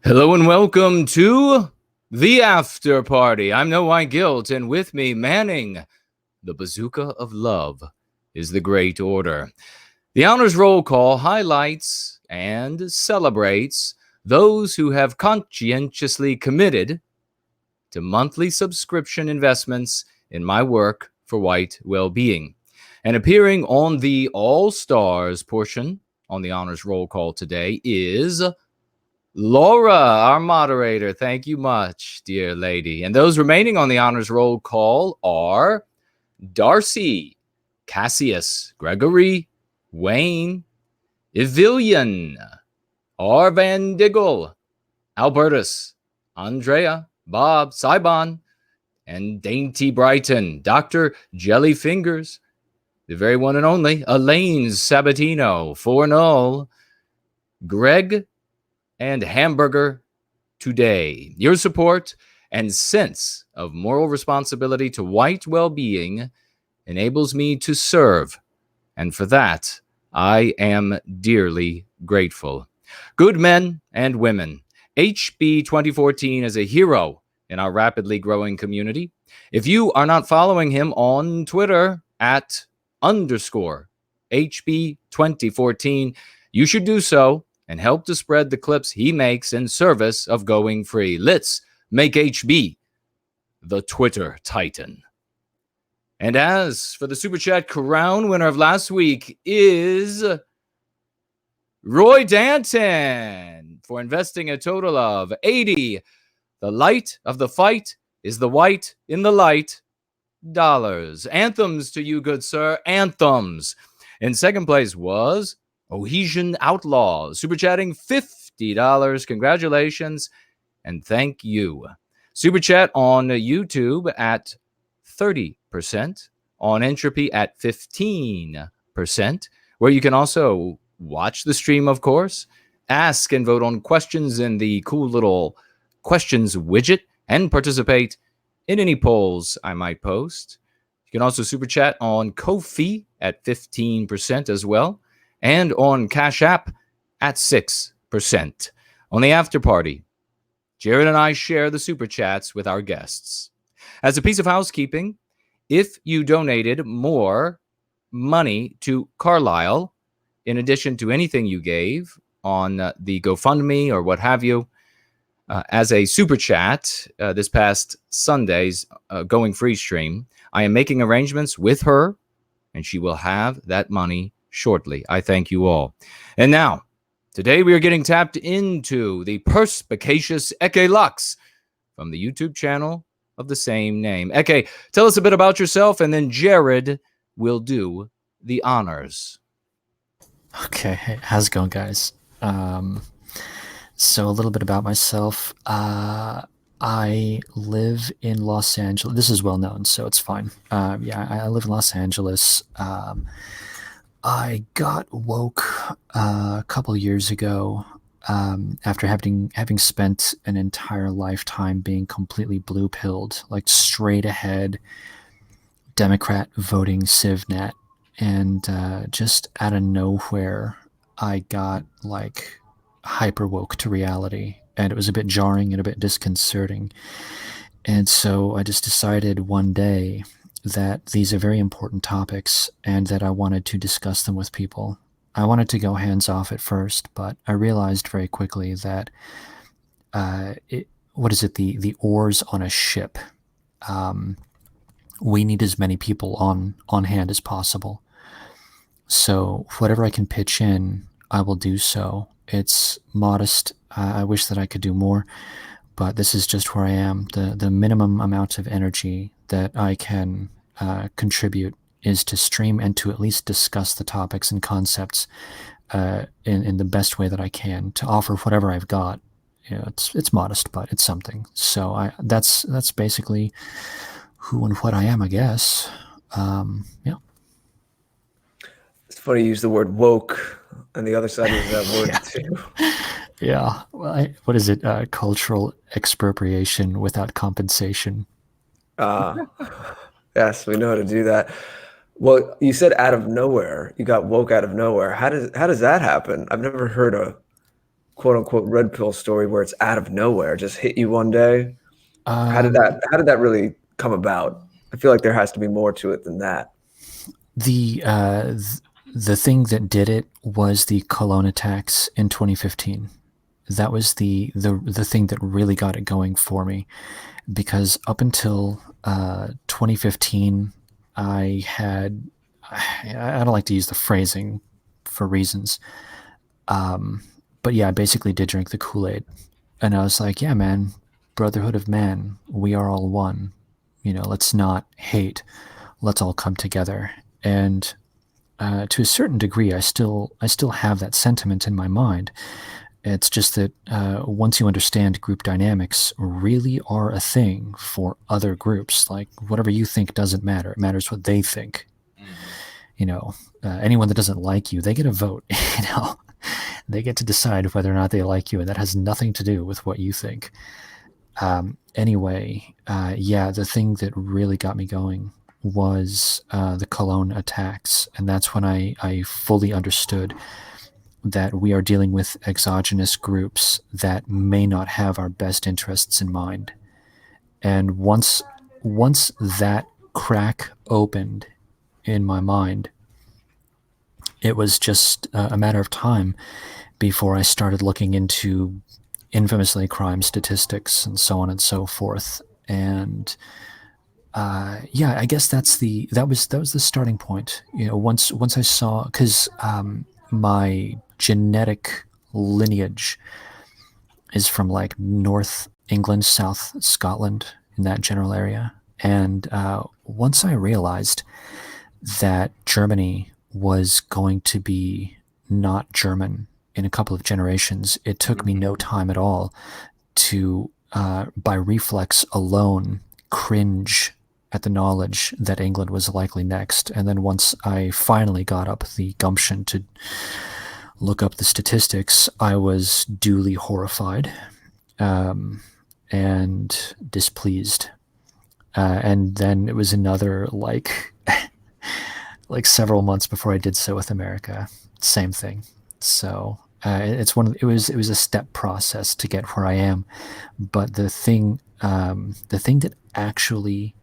Hello and welcome to the after party. I'm No White Guilt, and with me, manning the bazooka of love, is the Great Order. The honors roll call highlights and celebrates those who have conscientiously committed to monthly subscription investments in my work for White Wellbeing. And appearing on the All Stars portion on the honors roll call today is Laura, our moderator. Thank you much, dear lady. And those remaining on the honors roll call are Darcy, Cassius, Gregory, Wayne, Evillian, R. Van Diggle, Albertus, Andrea, Bob, Sibon, and Dainty Brighton, Dr. Jellyfingers, the very one and only Elaine Sabatino, Fornull, Greg, and Hamburger Today. Your support and sense of moral responsibility to White Wellbeing enables me to serve, and for that, I am dearly grateful. Good men and women, HB 2014 is a hero in our rapidly growing community. If you are not following him on Twitter at _HB 2014, you should do so and help to spread the clips he makes in service of going free. Let's make HB the Twitter Titan. And as for the Superchat crown winner of last week is Roy Danton for investing a total of 80. The light of the fight is the white in the light dollars. Anthems to you, good sir. Anthems. In second place was Ohesian Outlaws, super chatting $50. Congratulations and thank you. Super chat on YouTube at 30%, on Entropy at 15%, where you can also watch the stream, of course, ask and vote on questions in the cool little questions widget, and participate in any polls I might post. You can also super chat on Ko-fi at 15% as well, and on Cash App at 6%. On the after party, Jared and I share the super chats with our guests. As a piece of housekeeping, if you donated more money to Carlisle, in addition to anything you gave on the GoFundMe or what have you, as a super chat this past Sunday's Going Free stream, I am making arrangements with her, and she will have that money shortly. I thank you all. And now, today we are getting tapped into the perspicacious Ecce Lux from the YouTube channel of the same name. Ecce, tell us a bit about yourself, and then Jared will do the honors. Okay, hey, how's it going, guys? So a little bit about myself. I live in Los Angeles. This is well known, so it's fine. I live in Los Angeles. I got woke a couple years ago after having spent an entire lifetime being completely blue-pilled, like straight ahead Democrat voting CivNet, and just out of nowhere I got like hyper woke to reality, and it was a bit jarring and a bit disconcerting. And so I just decided one day that these are very important topics and that I wanted to discuss them with people. I wanted to go hands off at first, but I realized very quickly that the oars on a ship. We need as many people on hand as possible. So whatever I can pitch in, I will do so. It's modest. I wish that I could do more, but this is just where I am. The minimum amount of energy that I can contribute is to stream and to at least discuss the topics and concepts in the best way that I can, to offer whatever I've got. You know, it's modest, but it's something. So that's basically who and what I am, I guess. Yeah. It's funny you use the word woke, and the other side of that word too. Yeah. Well, what is it? Cultural expropriation without compensation. Yes, we know how to do that. Well, you said out of nowhere, you got woke out of nowhere. How does that happen? I've never heard quote unquote red pill story where it's out of nowhere, just hit you one day? How did Um, that really come about? I feel like there has to be more to it than that. the thing that did it was the Cologne attacks in 2015. That was the thing that really got it going for me, because up until 2015, I don't like to use the phrasing for reasons, but yeah, I basically did drink the Kool-Aid, and I was like, yeah, man, brotherhood of man, we are all one. Let's not hate. Let's all come together. And to a certain degree, I still have that sentiment in my mind. It's just that once you understand group dynamics really are a thing for other groups, like whatever you think doesn't matter. It matters what they think. Anyone that doesn't like you, they get a vote. They get to decide whether or not they like you, and that has nothing to do with what you think. Anyway, the thing that really got me going was the Cologne attacks, and that's when I fully understood that we are dealing with exogenous groups that may not have our best interests in mind. And once that crack opened in my mind, it was just a matter of time before I started looking into infamously crime statistics and so on and so forth. And I guess that was the starting point. Once I saw, because my genetic lineage is from like North England, South Scotland, in that general area. And once I realized that Germany was going to be not German in a couple of generations, it took me no time at all to, by reflex alone, cringe at the knowledge that England was likely next. And then once I finally got up the gumption to look up the statistics, I was duly horrified and displeased. And then it was another like several months before I did so with America. Same thing. So it was a step process to get where I am. But the thing that actually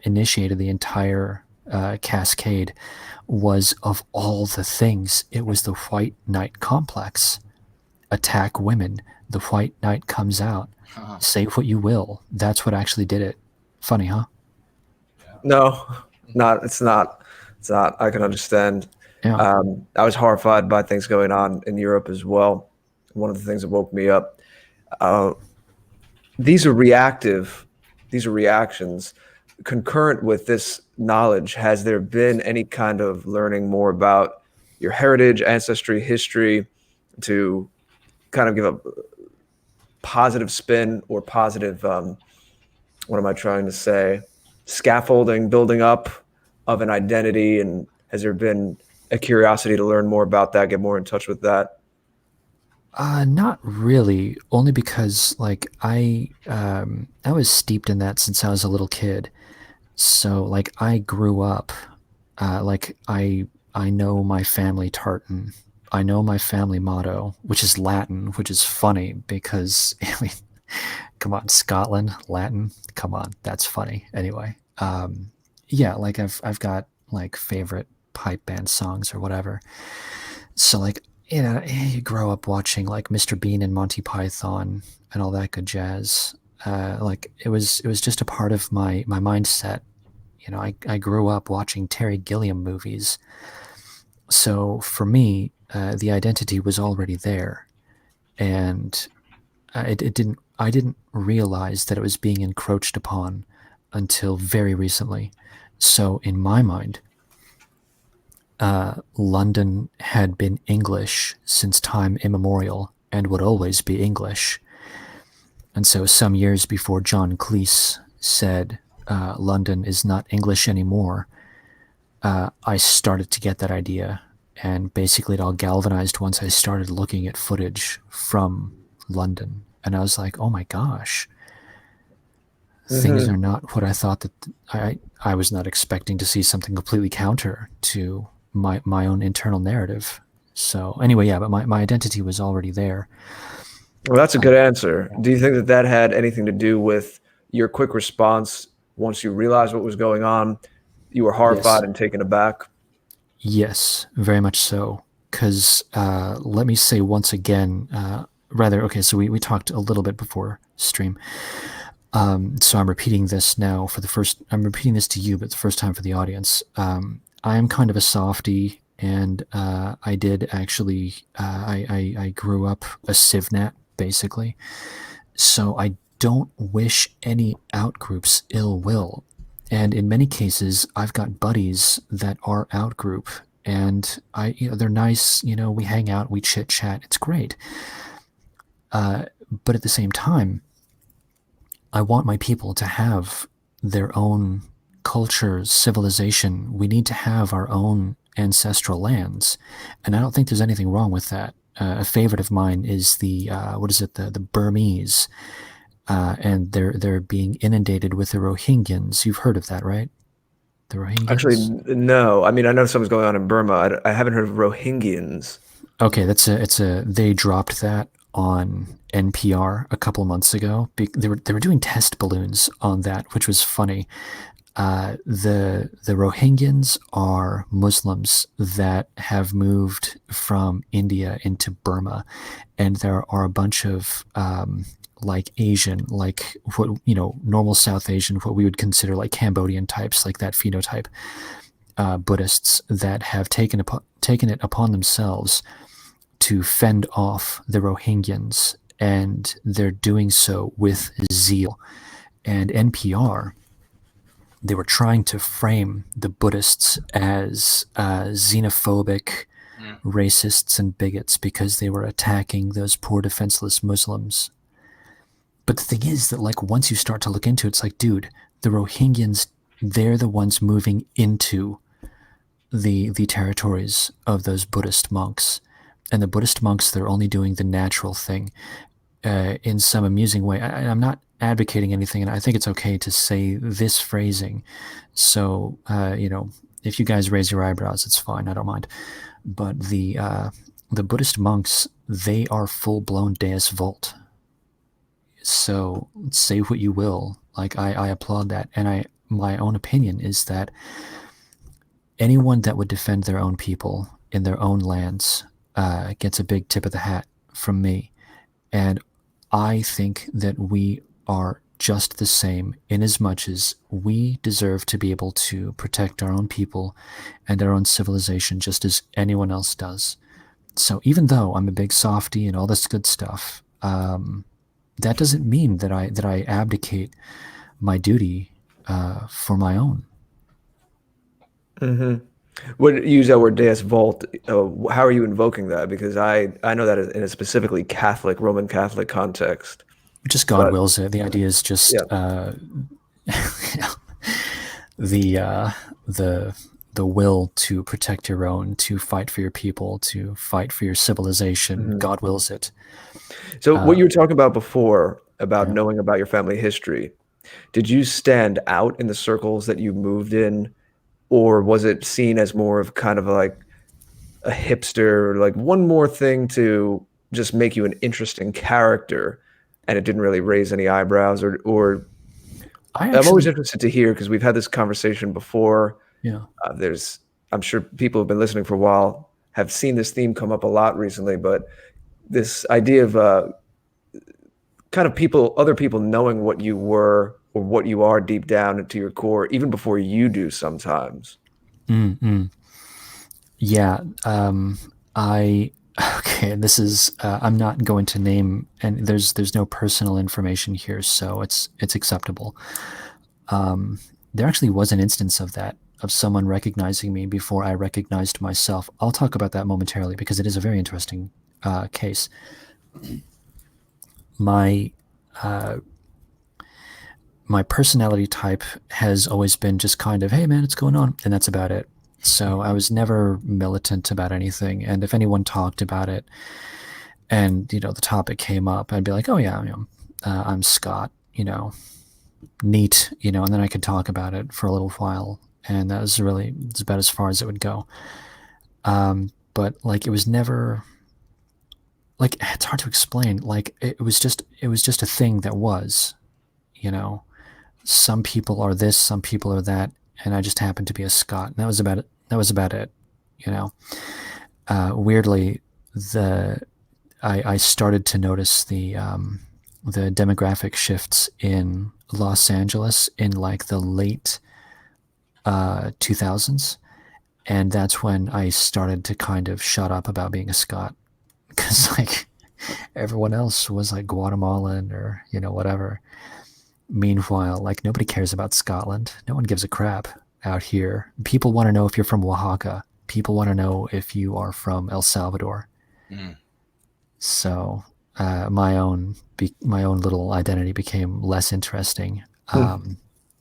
initiated the entire cascade was, of all the things, it was the white knight complex. Attack women. The white knight comes out. Say what you will. That's what actually did it. Funny, huh? No, it's not. I can understand. Yeah. I was horrified by things going on in Europe as well. One of the things that woke me up. These are reactive. These are reactions. Concurrent with this knowledge, has there been any kind of learning more about your heritage, ancestry, history, to kind of give a positive spin or positive, what am I trying to say, scaffolding, building up of an identity? And has there been a curiosity to learn more about that, get more in touch with that? Not really, only because like I was steeped in that since I was a little kid. So like I grew up, like I know my family tartan. I know my family motto, which is Latin, which is funny because I mean, come on, Scotland, Latin, come on, that's funny. Anyway, like I've got like favorite pipe band songs or whatever. So like, you grow up watching like Mr. Bean and Monty Python and all that good jazz. Like it was just a part of my mindset. I grew up watching Terry Gilliam movies. So for me, the identity was already there, and I didn't realize that it was being encroached upon until very recently. So in my mind, London had been English since time immemorial and would always be English. And so some years before John Cleese said London is not English anymore, I started to get that idea. And basically it all galvanized once I started looking at footage from London. And I was like, oh my gosh, things are not what I thought. That I was not expecting to see something completely counter to my own internal narrative. So anyway, yeah, but my identity was already there. Well, that's a good answer. Do you think that that had anything to do with your quick response once you realized what was going on? You were Yes. horrified and taken aback. Yes, very much so. Because let me say once again, okay, so we talked a little bit before stream. So I'm repeating this now I'm repeating this to you, but the first time for the audience. I am kind of a softie, and I did actually, I grew up a civnat, basically. So I don't wish any outgroups ill will. And in many cases, I've got buddies that are outgroup, and they're nice. We hang out, we chit chat. It's great. But at the same time, I want my people to have their own culture, civilization. We need to have our own ancestral lands, and I don't think there's anything wrong with that. A favorite of mine is the the Burmese, and they're being inundated with the Rohingyans. You've heard of that, right? The Actually, Rohingyans. no. I mean, I know something's going on in Burma. I haven't heard of Rohingyans. Okay, they dropped that on NPR a couple months ago. They were doing test balloons on that, which was funny. The Rohingyans are Muslims that have moved from India into Burma, and there are a bunch of like Asian, like what normal South Asian, what we would consider like Cambodian types, like that phenotype, Buddhists that have taken it upon themselves to fend off the Rohingyans, and they're doing so with zeal. And NPR, they were trying to frame the Buddhists as xenophobic, racists, and bigots because they were attacking those poor defenseless Muslims. But the thing is that, like, once you start to look into it, it's like, dude, the Rohingyans, they're the ones moving into the territories of those Buddhist monks. And the Buddhist monks, they're only doing the natural thing in some amusing way. I'm not advocating anything, and I think it's okay to say this phrasing. So, if you guys raise your eyebrows, it's fine. I don't mind. But the Buddhist monks, they are full-blown Deus Vult. So say what you will. Like, I applaud that. And my own opinion is that anyone that would defend their own people in their own lands gets a big tip of the hat from me. And I think that we are just the same in as much as we deserve to be able to protect our own people and our own civilization just as anyone else does. So even though I'm a big softie and all this good stuff, that doesn't mean that I abdicate my duty for my own. Mm-hmm. When you use that word Deus Vult, how are you invoking that? Because I know that in a specifically Catholic, Roman Catholic context. Just God wills it. The idea is just the will to protect your own, to fight for your people, to fight for your civilization. Mm-hmm. God wills it. So what you were talking about before, about knowing about your family history, did you stand out in the circles that you moved in, or was it seen as more of kind of like a hipster, like one more thing to just make you an interesting character, and it didn't really raise any eyebrows? Or I'm always interested to hear, because we've had this conversation before. Yeah. I'm sure people who've been listening for a while have seen this theme come up a lot recently, but this idea of kind of other people knowing what you were or what you are deep down into your core, even before you do sometimes. Mm-hmm. Yeah. Okay, this is, I'm not going to name, and there's no personal information here, so it's acceptable. There actually was an instance of that, of someone recognizing me before I recognized myself. I'll talk about that momentarily because it is a very interesting case. My personality type has always been just kind of, hey man, what's going on? And that's about it. So I was never militant about anything. And if anyone talked about it and, the topic came up, I'd be like, oh yeah, I'm Scott, neat, and then I could talk about it for a little while. And that was it's about as far as it would go. but like it was never like, it's hard to explain. Like it was just a thing that was, you know, some people are this, some people are that, and I just happened to be a Scot. And that was about it. That was about it, you know. Weirdly, I started to notice the demographic shifts in Los Angeles in like the late 2000s, and that's when I started to kind of shut up about being a Scot, because like everyone else was like Guatemalan or, you know, whatever. Meanwhile, like nobody cares about Scotland. No one gives a crap out here. People want to know if you're from Oaxaca. People want to know if you are from El Salvador. Mm. So my own little identity became less interesting.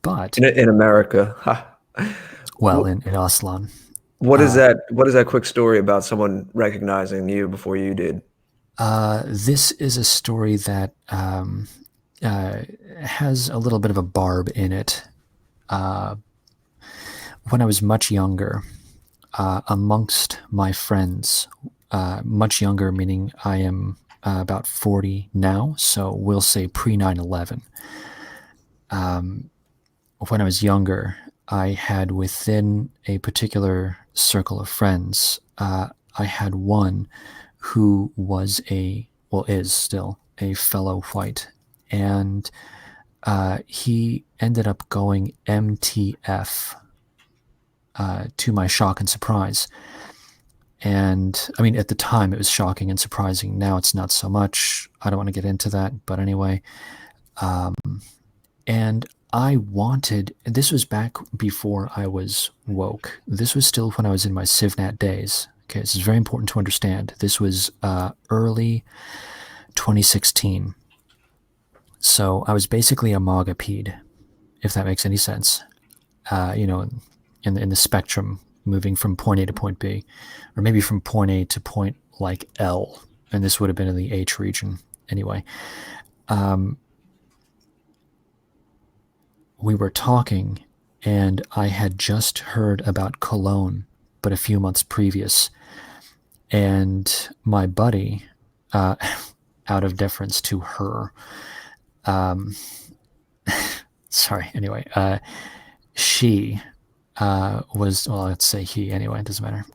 But in America. Ha. well, in Aslan. What is that? What is that quick story about someone recognizing you before you did? This is a story that has a little bit of a barb in it. When I was much younger, amongst my friends, much younger meaning I am about 40 now, so we'll say pre 9/11. When I was younger, I had within a particular circle of friends, I had one who was is still a fellow white, and he ended up going MTF, to my shock and surprise. And I mean, at the time it was shocking and surprising. Now it's not so much. I don't want to get into that, but anyway. And this was back before I was woke. This was still when I was in my CivNat days. Okay, this is very important to understand. This was early 2016. So I was basically a MAGA-pede, if that makes any sense. You know, in the spectrum, moving from point A to point B, or maybe from point A to point like L, and this would have been in the H region. Anyway, we were talking, and I had just heard about Cologne, but a few months previous, and my buddy, out of deference to her, sorry, anyway, she was, well, let's say he, anyway, it doesn't matter.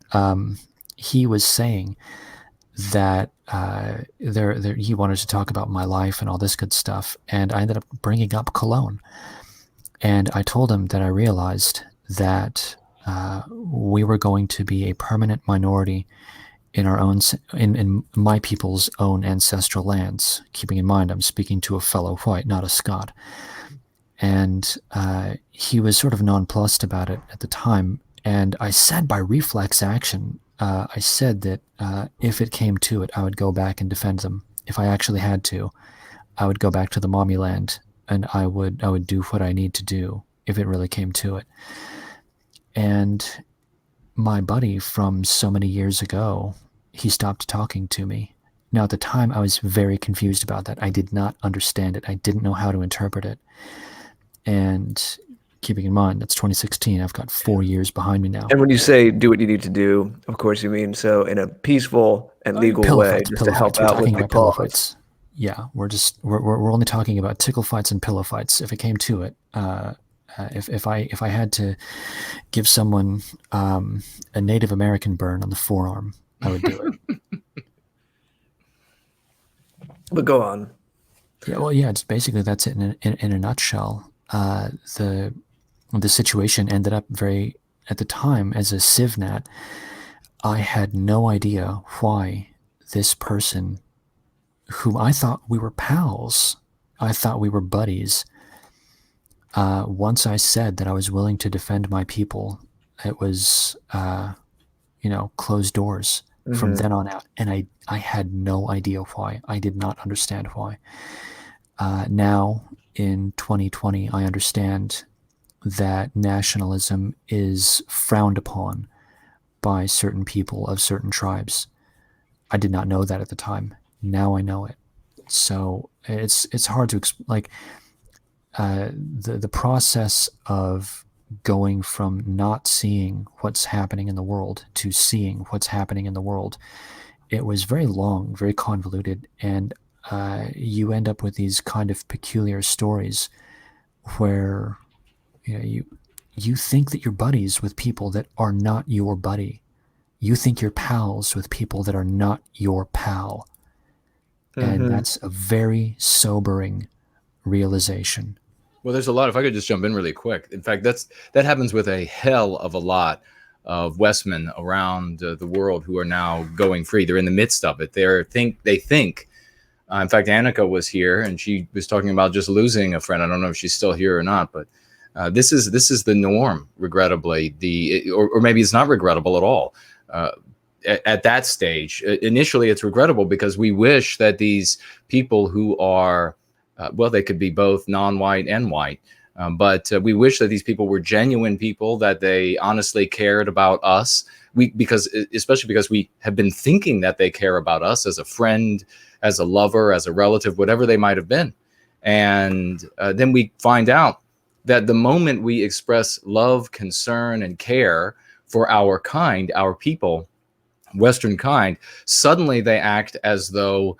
He was saying that he wanted to talk about my life and all this good stuff, and I ended up bringing up Cologne. And I told him that I realized that we were going to be a permanent minority in our own, in my people's own ancestral lands, keeping in mind I'm speaking to a fellow white, not a Scot. And he was sort of nonplussed about it at the time. And I said by reflex action, I said that if it came to it, I would go back and defend them. If I actually had to, I would go back to the mommy land, and I would do what I need to do if it really came to it. And my buddy from so many years ago, he stopped talking to me. Now, at the time, I was very confused about that. I did not understand it. I didn't know how to interpret it. And keeping in mind, that's 2016. I've got 4 years behind me now. And when you say do what you need to do, of course you mean so in a peaceful and legal way, just to help out with the pillow fights. Yeah, we're only talking about tickle fights and pillow fights. If it came to it, if I had to give someone a Native American burn on the forearm, I would do it. But go on. Yeah, well, yeah, it's basically that's it in a nutshell. The situation ended up at the time as a CivNat, I had no idea why this person, whom I thought we were pals, I thought we were buddies. Once I said that I was willing to defend my people, it was, closed doors from then on out. And I had no idea why. I did not understand why. Now, in 2020, I understand that nationalism is frowned upon by certain people of certain tribes. I did not know that at the time. Now I know it. So it's hard to the process of going from not seeing what's happening in the world to seeing what's happening in the world. It was very long, very convoluted, and you end up with these kind of peculiar stories where you think that you're buddies with people that are not your buddy. You think you're pals with people that are not your pal. And that's a very sobering realization. Well, there's a lot. If I could just jump in really quick. In fact, that happens with a hell of a lot of Westmen around the world who are now going free. They're in the midst of it. They think. In fact, Annika was here, and she was talking about just losing a friend. I don't know if she's still here or not, but this is the norm. Regrettably, or maybe it's not regrettable at all. At that stage, initially, it's regrettable because we wish that these people who are they could be both non-white and white. But we wish that these people were genuine people, that they honestly cared about us. Especially because we have been thinking that they care about us as a friend, as a lover, as a relative, whatever they might have been. And then we find out that the moment we express love, concern, and care for our kind, our people, Western kind, suddenly they act as though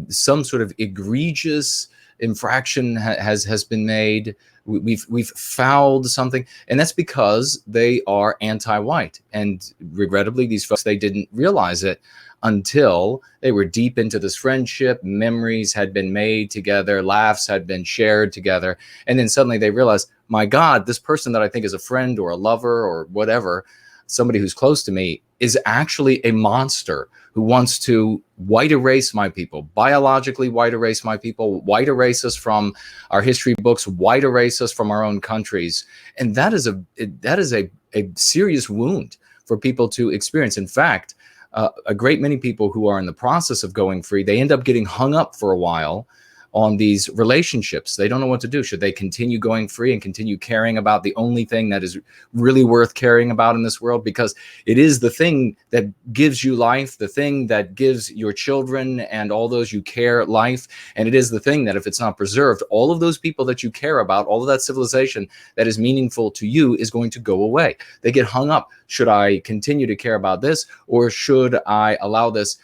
some sort of egregious infraction has been made. We've fouled something, and that's because they are anti-white. And regrettably, these folks, they didn't realize it until they were deep into this friendship. Memories had been made together, laughs had been shared together, and then suddenly they realize, my God, this person that I think is a friend or a lover or whatever, somebody who's close to me, is actually a monster who wants to white erase my people, biologically white erase my people, white erase us from our history books, white erase us from our own countries. And that is a serious wound for people to experience. In fact, a great many people who are in the process of going free, they end up getting hung up for a while on these relationships. They don't know what to do. Should they continue going free and continue caring about the only thing that is really worth caring about in this world? Because it is the thing that gives you life, the thing that gives your children and all those you care life. And it is the thing that if it's not preserved, all of those people that you care about, all of that civilization that is meaningful to you is going to go away. They get hung up. Should I continue to care about this, or should I allow this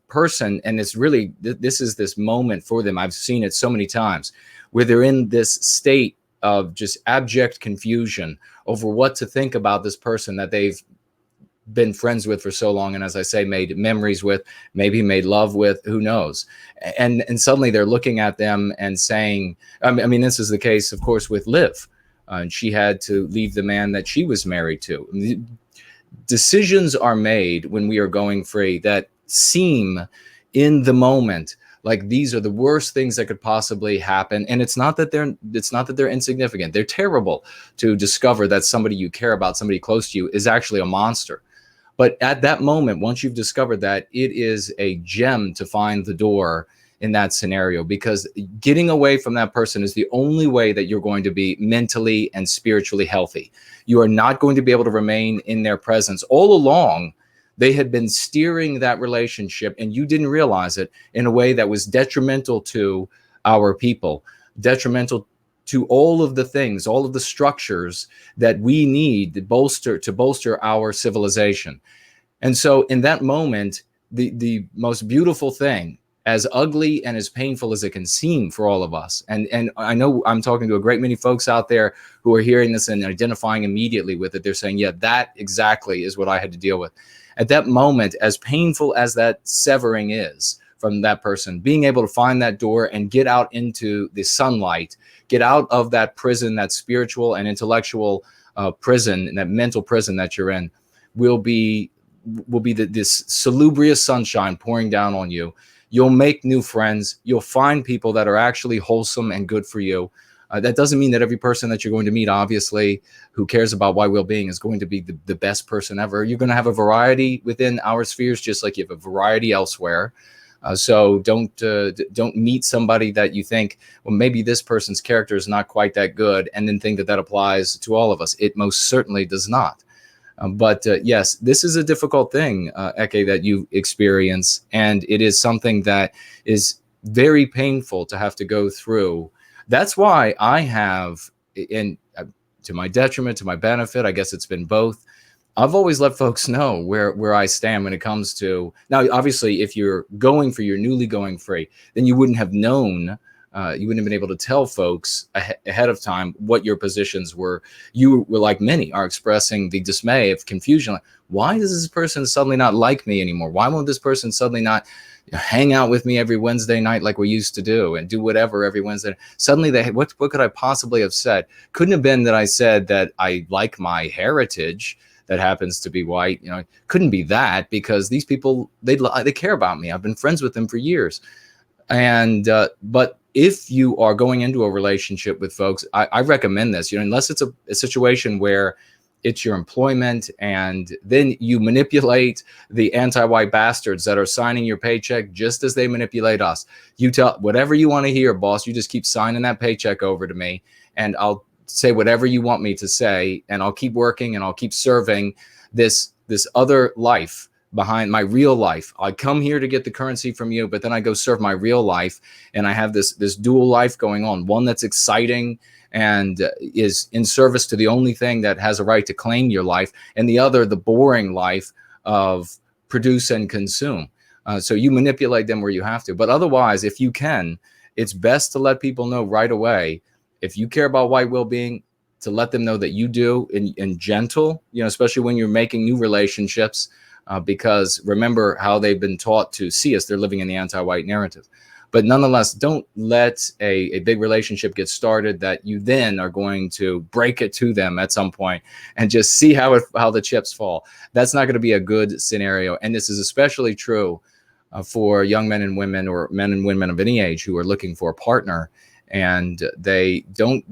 person, and it's really, this is this moment for them. I've seen it so many times where they're in this state of just abject confusion over what to think about this person that they've been friends with for so long, and as I say, made memories with, maybe made love with, who knows. And suddenly they're looking at them and saying, I mean, this is the case, of course, with Liv. And she had to leave the man that she was married to. Decisions are made when we are going free that seem in the moment like these are the worst things that could possibly happen. And it's not that they're insignificant. They're terrible to discover that somebody you care about, somebody close to you, is actually a monster. But at that moment, once you've discovered that, it is a gem to find the door in that scenario, because getting away from that person is the only way that you're going to be mentally and spiritually healthy. You are not going to be able to remain in their presence. All along, they had been steering that relationship, and you didn't realize it, in a way that was detrimental to our people, detrimental to all of the things, all of the structures that we need to bolster our civilization. And so in that moment, the most beautiful thing, as ugly and as painful as it can seem for all of us, and I know I'm talking to a great many folks out there who are hearing this and identifying immediately with it. They're saying, yeah, that exactly is what I had to deal with. At that moment, as painful as that severing is from that person, being able to find that door and get out into the sunlight, get out of that prison, that spiritual and intellectual prison, and that mental prison that you're in, will be this salubrious sunshine pouring down on you. You'll make new friends. You'll find people that are actually wholesome and good for you. That doesn't mean that every person that you're going to meet, obviously, who cares about white well-being, is going to be the best person ever. You're going to have a variety within our spheres, just like you have a variety elsewhere. So don't meet somebody that you think, well, maybe this person's character is not quite that good, and then think that applies to all of us. It most certainly does not. But yes, this is a difficult thing, Ecce, that you experience, and it is something that is very painful to have to go through. That's why I have, and to my detriment, to my benefit. I guess it's been both. I've always let folks know where I stand when it comes to, now, obviously, if you're newly going free, then you wouldn't have known, you wouldn't have been able to tell folks ahead of time what your positions were. You were, like many, are expressing the dismay of confusion. Like, why does this person suddenly not like me anymore? Why won't this person suddenly not hang out with me every Wednesday night like we used to do and do whatever every Wednesday? Suddenly, what could I possibly have said? Couldn't have been that I said that I like my heritage that happens to be white. Couldn't be that, because these people, they care about me. I've been friends with them for years. And but if you are going into a relationship with folks, I recommend this, unless it's a situation where it's your employment, and then you manipulate the anti-white bastards that are signing your paycheck just as they manipulate us. You tell whatever you want to hear, boss. You just keep signing that paycheck over to me, and I'll say whatever you want me to say, and I'll keep working, and I'll keep serving this other life behind my real life. I come here to get the currency from you, but then I go serve my real life, and I have this dual life going on, one that's exciting and is in service to the only thing that has a right to claim your life, and the other, the boring life of produce and consume. So you manipulate them where you have to, but otherwise, if you can, it's best to let people know right away, if you care about white well-being, to let them know that you do, in gentle, especially when you're making new relationships, because remember how they've been taught to see us. They're living in the anti-white narrative. But nonetheless, don't let a big relationship get started that you then are going to break it to them at some point and just see how the chips fall. That's not going to be a good scenario. And this is especially true for young men and women, or men and women of any age, who are looking for a partner, and they don't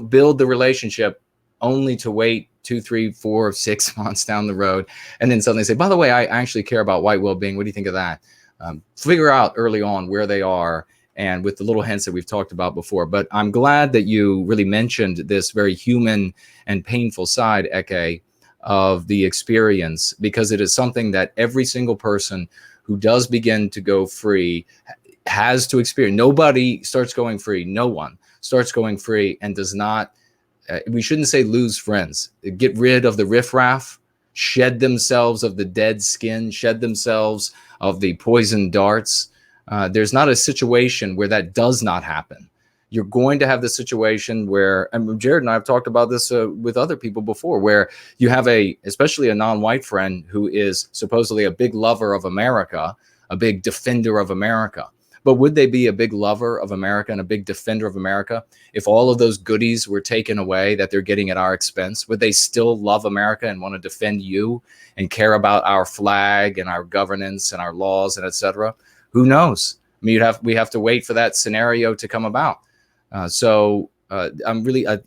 build the relationship only to wait 2, 3, 4, 6 months down the road, and then suddenly say, by the way, I actually care about white well-being. What do you think of that? Figure out early on where they are, and with the little hints that we've talked about before. But I'm glad that you really mentioned this very human and painful side, Ecce, of the experience, because it is something that every single person who does begin to go free has to experience. Nobody starts going free. No one starts going free and does not, we shouldn't say lose friends, get rid of the riffraff, shed themselves of the dead skin, shed themselves of the poison darts. There's not a situation where that does not happen. You're going to have the situation where, and Jared and I have talked about this with other people before, where you have especially a non-white friend who is supposedly a big lover of America, a big defender of America. But would they be a big lover of America and a big defender of America if all of those goodies were taken away that they're getting at our expense? Would they still love America and want to defend you and care about our flag and our governance and our laws and et cetera? Who knows? I mean, we have to wait for that scenario to come about. So I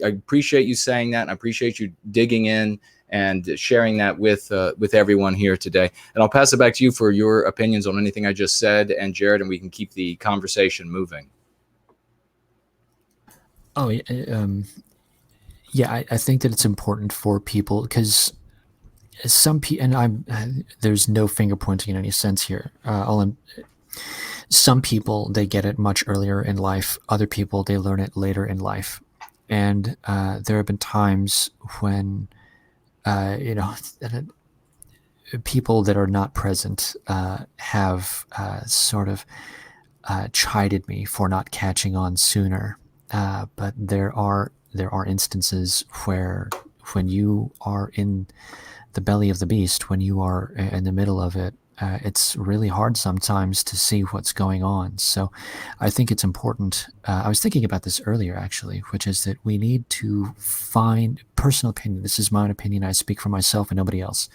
appreciate you saying that. And I appreciate you digging in and sharing that with everyone here today. And I'll pass it back to you for your opinions on anything I just said, and Jared, and we can keep the conversation moving. Oh, yeah, I think that it's important for people, because some people, and there's no finger pointing in any sense here. Some people, they get it much earlier in life. Other people, they learn it later in life. And there have been times when people that are not present have sort of chided me for not catching on sooner. But there are instances where, when you are in the belly of the beast, when you are in the middle of it, it's really hard sometimes to see what's going on. So I think it's important. I was thinking about this earlier, actually, which is that we need to find, personal opinion, this is my own opinion, I speak for myself and nobody else.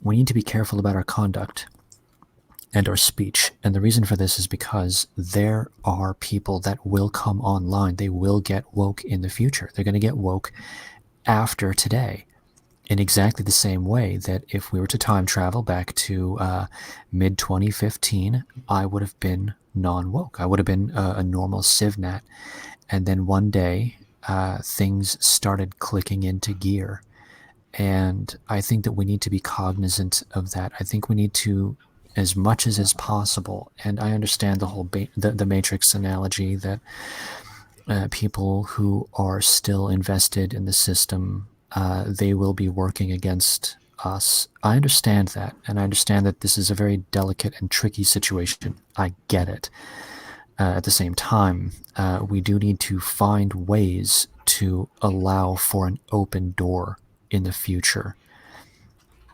We need to be careful about our conduct and our speech. And the reason for this is because there are people that will come online. They will get woke in the future. They're going to get woke after today, in exactly the same way that if we were to time travel back to mid-2015, I would have been non-woke. I would have been a normal CivNat. And then one day, things started clicking into gear. And I think that we need to be cognizant of that. I think we need to, as much as is possible, and I understand the whole the Matrix analogy, that people who are still invested in the system, they will be working against us. I understand that, and I understand that this is a very delicate and tricky situation. I get it. At the same time, we do need to find ways to allow for an open door in the future.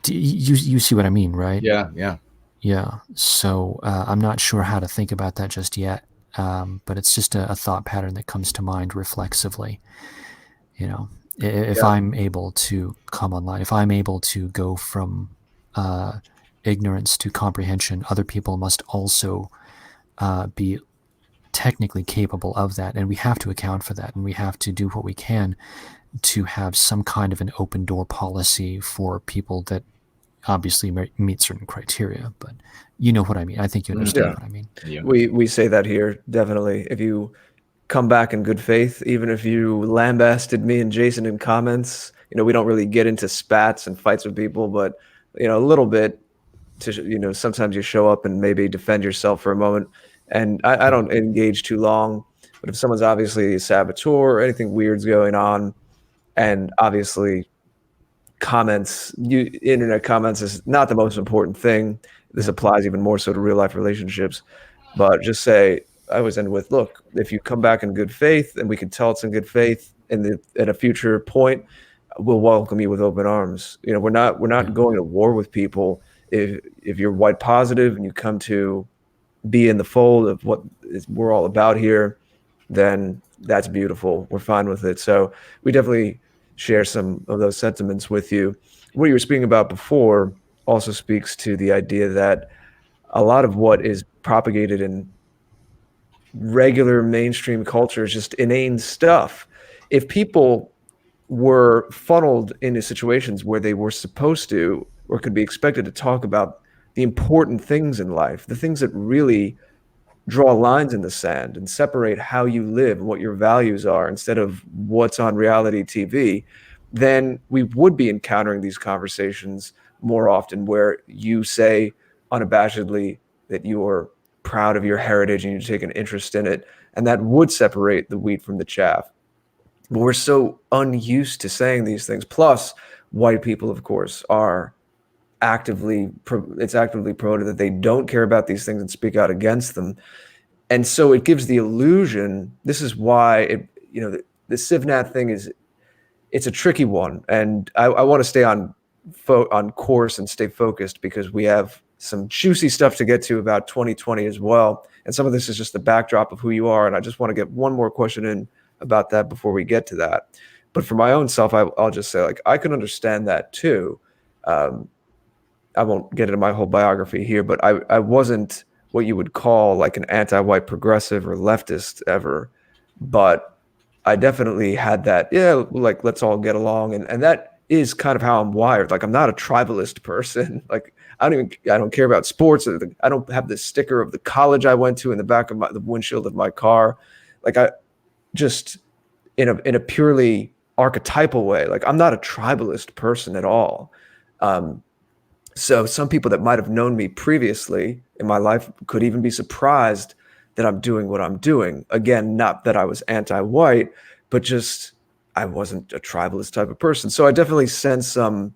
You see what I mean, right? Yeah. Yeah. So I'm not sure how to think about that just yet, but it's just a thought pattern that comes to mind reflexively. You know, if I'm able to come online, if I'm able to go from ignorance to comprehension, other people must also be technically capable of that, and we have to account for that, and we have to do what we can to have some kind of an open door policy for people that obviously meet certain criteria. But you know what I mean. I think you understand what I mean. Yeah. We say that here, definitely. If you come back in good faith, even if you lambasted me and Jason in comments, we don't really get into spats and fights with people, but a little bit to, sometimes you show up and maybe defend yourself for a moment. And I don't engage too long, but if someone's obviously a saboteur or anything weird's going on, and obviously internet comments is not the most important thing. This applies even more so to real life relationships, but just say, I always end with, look, if you come back in good faith and we can tell it's in good faith at a future point, we'll welcome you with open arms. We're not going to war with people. If you're white positive and you come to be in the fold of what we're all about here, then that's beautiful. We're fine with it. So we definitely share some of those sentiments with you. What you were speaking about before also speaks to the idea that a lot of what is propagated in regular mainstream culture is just inane stuff. If people were funneled into situations where they were supposed to or could be expected to talk about the important things in life, the things that really draw lines in the sand and separate how you live and what your values are instead of what's on reality TV, then we would be encountering these conversations more often where you say unabashedly that you're proud of your heritage and you take an interest in it, and that would separate the wheat from the chaff. But we're so unused to saying these things. Plus, white people, of course, are actively promoted that they don't care about these things and speak out against them. And so it gives the illusion. This is why the CivNat thing it's a tricky one, and I want to stay on course and stay focused because we have some juicy stuff to get to about 2020 as well. And some of this is just the backdrop of who you are. And I just want to get one more question in about that before we get to that. But for my own self, I'll just say, like, I can understand that too. I won't get into my whole biography here, but I wasn't what you would call like an anti-white progressive or leftist ever, but I definitely had that, like, let's all get along. And that is kind of how I'm wired. Like, I'm not a tribalist person. Like, I don't care about sports. I don't have the sticker of the college I went to in the back of the windshield of my car. Like, I just in a purely archetypal way, like, I'm not a tribalist person at all. So some people that might have known me previously in my life could even be surprised that I'm doing what I'm doing. Again, not that I was anti-white, but just I wasn't a tribalist type of person. So I definitely sense some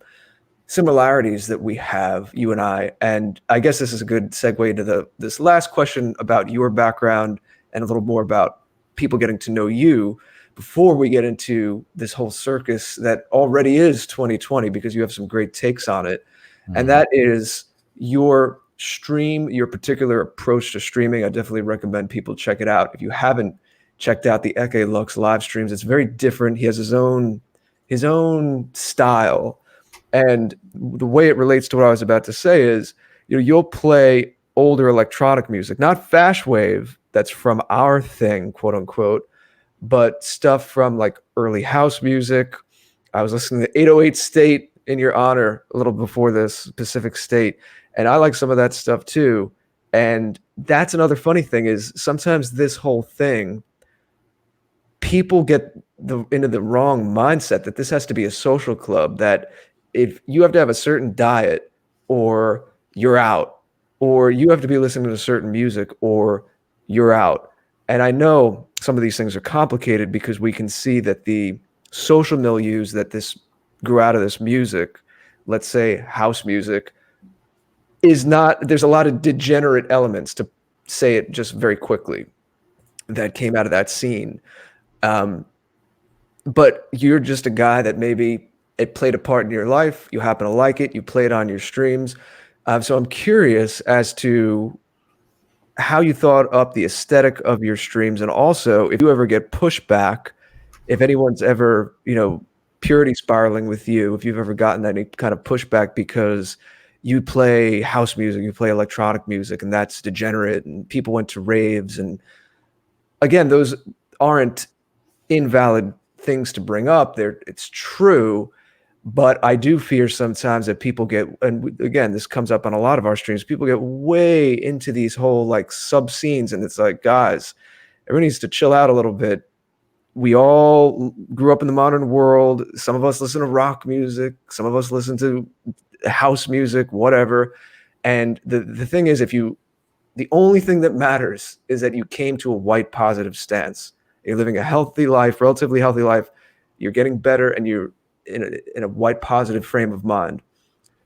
similarities that we have, you and I. And I guess this is a good segue into this last question about your background and a little more about people getting to know you before we get into this whole circus that already is 2020, because you have some great takes on it. And that is your stream, your particular approach to streaming. I definitely recommend people check it out. If you haven't checked out the Ecce Lux live streams, it's very different. He has his own style. And the way it relates to what I was about to say is, you'll play older electronic music, not fash wave that's from our thing, quote unquote, but stuff from like early house music. I was listening to 808 State in your honor a little before this, Pacific State, and I like some of that stuff too. And that's another funny thing is sometimes this whole thing, people get into the wrong mindset that this has to be a social club, that if you have to have a certain diet or you're out, or you have to be listening to certain music or you're out. And I know some of these things are complicated because we can see that the social milieus that this grew out of this music, let's say house music, is not, there's a lot of degenerate elements, to say it just very quickly, that came out of that scene. But you're just a guy that maybe it played a part in your life. You happen to like it. You play it on your streams. So I'm curious as to how you thought up the aesthetic of your streams, and also if you ever get pushback, if anyone's ever, purity spiraling with you, if you've ever gotten any kind of pushback because you play house music, you play electronic music, and that's degenerate, and people went to raves. And again, those aren't invalid things to bring up. It's true. But I do fear sometimes that people get, and again, this comes up on a lot of our streams, people get way into these whole like sub scenes, and it's like, guys, everyone needs to chill out a little bit. We all grew up in the modern world. Some of us listen to rock music. Some of us listen to house music, whatever. And the thing is, the only thing that matters is that you came to a white positive stance. You're living a healthy life, relatively healthy life. You're getting better, and you're in a white positive frame of mind.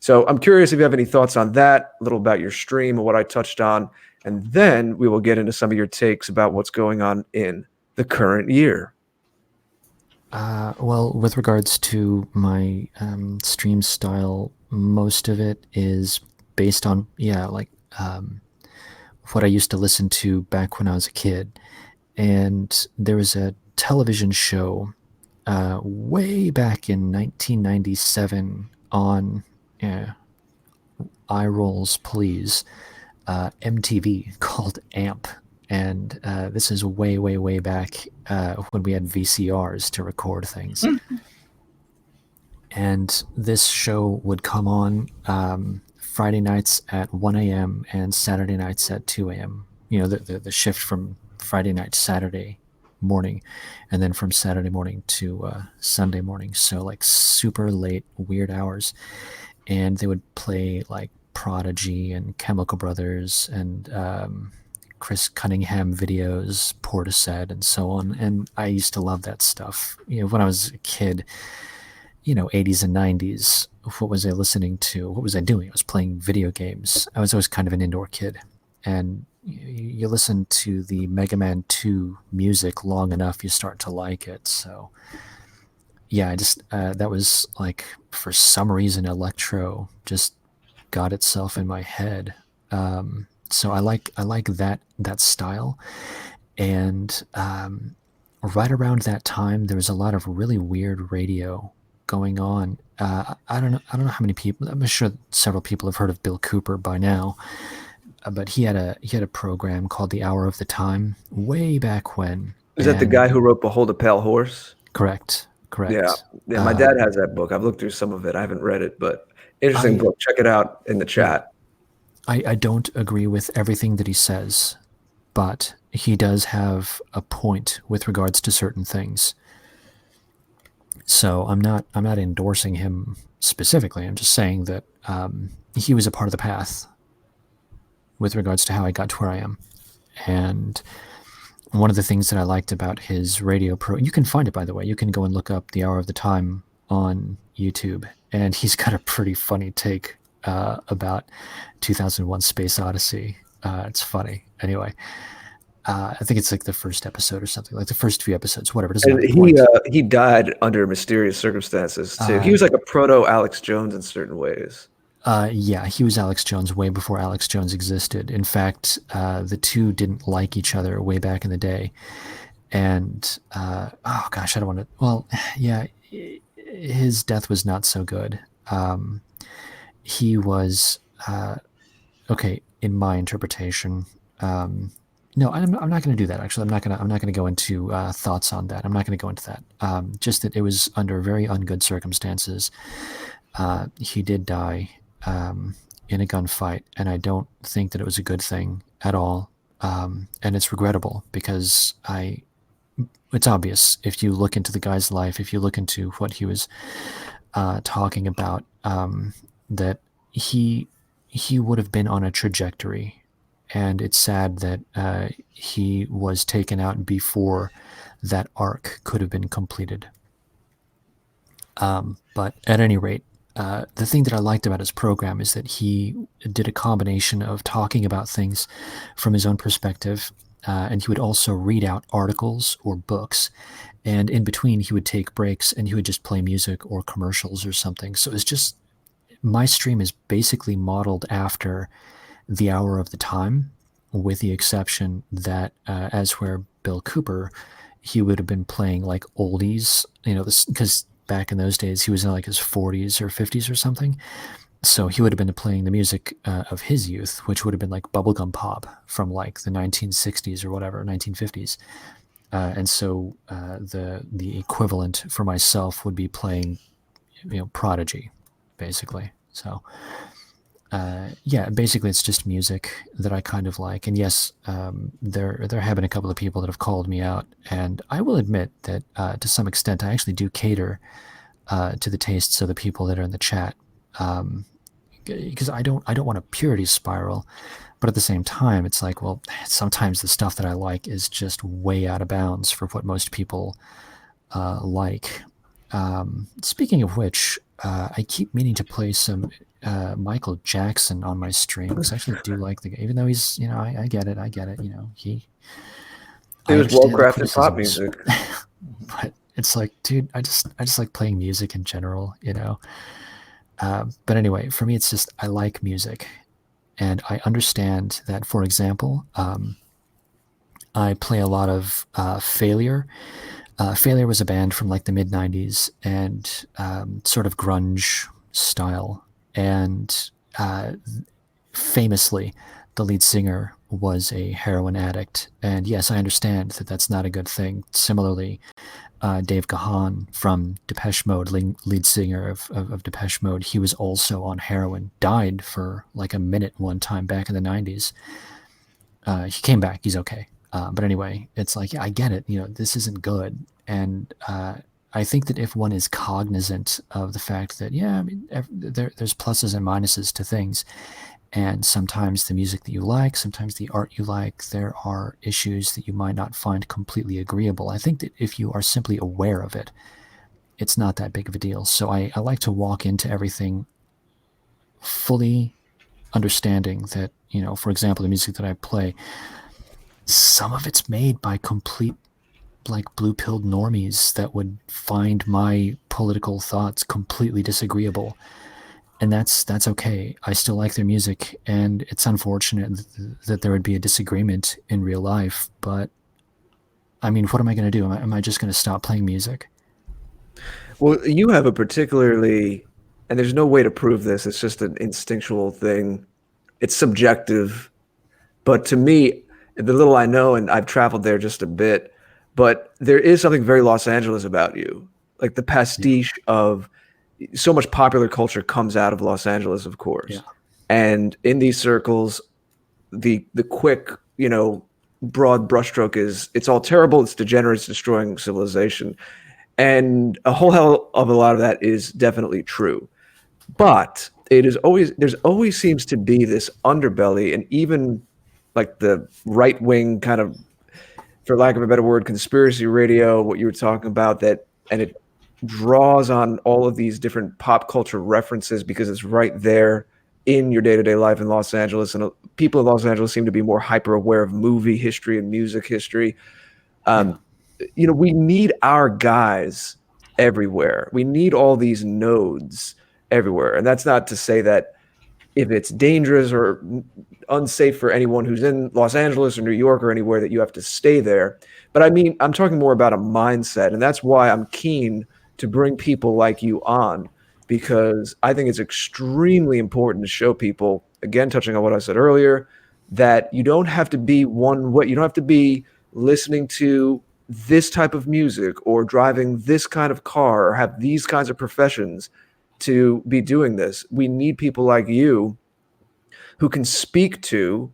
So I'm curious if you have any thoughts on that, a little about your stream and what I touched on, and then we will get into some of your takes about what's going on in the current year. Well, with regards to my stream style, most of it is based on, what I used to listen to back when I was a kid. And there was a television show way back in 1997 on Eye Rolls Please, MTV, called AMP. And this is way, way, way back when we had VCRs to record things. And this show would come on Friday nights at 1 a.m. and Saturday nights at 2 a.m. The shift from Friday night to Saturday morning, and then from Saturday morning to Sunday morning. So like super late, weird hours. And they would play like Prodigy and Chemical Brothers and Chris Cunningham videos, Portishead, and so on. And I used to love that stuff. When I was a kid, 80s and 90s, what was I listening to? What was I doing? I was playing video games. I was always kind of an indoor kid. And you listen to the Mega Man 2 music long enough, you start to like it. So yeah, I just, that was like, for some reason, electro just got itself in my head. So I like that style. And right around that time, there was a lot of really weird radio going on. I don't know how many people. I'm sure several people have heard of Bill Cooper by now, but he had a program called The Hour of the Time way back when. Is that the guy who wrote Behold a Pale Horse? Correct. Yeah. My dad has that book. I've looked through some of it. I haven't read it, but interesting book. Check it out in the chat. I don't agree with everything that he says, but he does have a point with regards to certain things. So I'm not endorsing him specifically. I'm just saying that he was a part of the path with regards to how I got to where I am. And one of the things that I liked about his radio you can find it, by the way. You can go and look up The Hour of the Time on YouTube, and he's got a pretty funny take about 2001 Space Odyssey. It's funny. Anyway, I think it's like the first episode or something, like the first few episodes, whatever. He died under mysterious circumstances too. He was like a proto Alex Jones in certain ways. Yeah, he was Alex Jones way before Alex Jones existed. In fact, the two didn't like each other way back in the day. And, oh gosh, I don't want to, well, yeah, his death was not so good. He was, okay, in my interpretation, no, I'm not going to do that. Actually, I'm not going to go into thoughts on that. I'm not going to go into that. Just that it was under very ungood circumstances. He did die in a gunfight, and I don't think that it was a good thing at all. And it's regrettable because it's obvious if you look into the guy's life, if you look into what he was talking about, that he would have been on a trajectory. and it's sad that he was taken out before that arc could have been completed. But at any rate, the thing that I liked about his program is that he did a combination of talking about things from his own perspective, and he would also read out articles or books, and in between he would take breaks and he would just play music or commercials or something. So it's just, my stream is basically modeled after the Hour of the Time, with the exception that as where Bill Cooper, he would have been playing like oldies, because back in those days he was in like his 40s or 50s or something. So he would have been playing the music of his youth, which would have been like bubblegum pop from like the 1960s or whatever, 1950s. And so the equivalent for myself would be playing, Prodigy, basically. So yeah, basically it's just music that I kind of like. And yes, there have been a couple of people that have called me out, and I will admit that to some extent I actually do cater to the tastes of the people that are in the chat, because I don't want a purity spiral, but at the same time it's like, well, sometimes the stuff that I like is just way out of bounds for what most people like. Speaking of which, I keep meaning to play some Michael Jackson on my stream, because I actually do like the guy, even though he's, I get it, he It was understand the well-crafted pop criticisms. music. But it's like, dude, I just like playing music in general, but anyway, for me, it's just, I like music, and I understand that, for example, I play a lot of Failure. Failure was a band from like the mid-90s, and sort of grunge style. And famously, the lead singer was a heroin addict. And yes, I understand that that's not a good thing. Similarly, Dave Gahan from Depeche Mode, lead singer of Depeche Mode, he was also on heroin, died for like a minute one time back in the 90s. He came back, he's okay. But anyway, it's like, yeah, I get it. This isn't good. And I think that if one is cognizant of the fact that, yeah, I mean, there's pluses and minuses to things. And sometimes the music that you like, sometimes the art you like, there are issues that you might not find completely agreeable. I think that if you are simply aware of it, it's not that big of a deal. So I like to walk into everything fully understanding that, for example, the music that I play, some of it's made by complete like blue-pilled normies that would find my political thoughts completely disagreeable, and that's okay. I still like their music, and it's unfortunate that there would be a disagreement in real life, but I mean, what am I going to do? Am I just going to stop playing music? Well, you have a particularly, and there's no way to prove this, it's just an instinctual thing. It's subjective, but to me, the little I know, and I've traveled there just a bit, but there is something very Los Angeles about you. Like the pastiche of so much popular culture comes out of Los Angeles, of course. Yeah. And in these circles, the quick, broad brushstroke is it's all terrible, it's degenerate, it's destroying civilization. And a whole hell of a lot of that is definitely true. But there's always seems to be this underbelly, and even like the right wing kind of, for lack of a better word, conspiracy radio, what you were talking about, and it draws on all of these different pop culture references because it's right there in your day-to-day life in Los Angeles. And people in Los Angeles seem to be more hyper aware of movie history and music history. We need our guys everywhere. We need all these nodes everywhere. And that's not to say that if it's dangerous or unsafe for anyone who's in Los Angeles or New York or anywhere that you have to stay there. But I mean, I'm talking more about a mindset. And that's why I'm keen to bring people like you on, because I think it's extremely important to show people, again, touching on what I said earlier, that you don't have to be one way. You don't have to be listening to this type of music or driving this kind of car or have these kinds of professions to be doing this. We need people like you who can speak to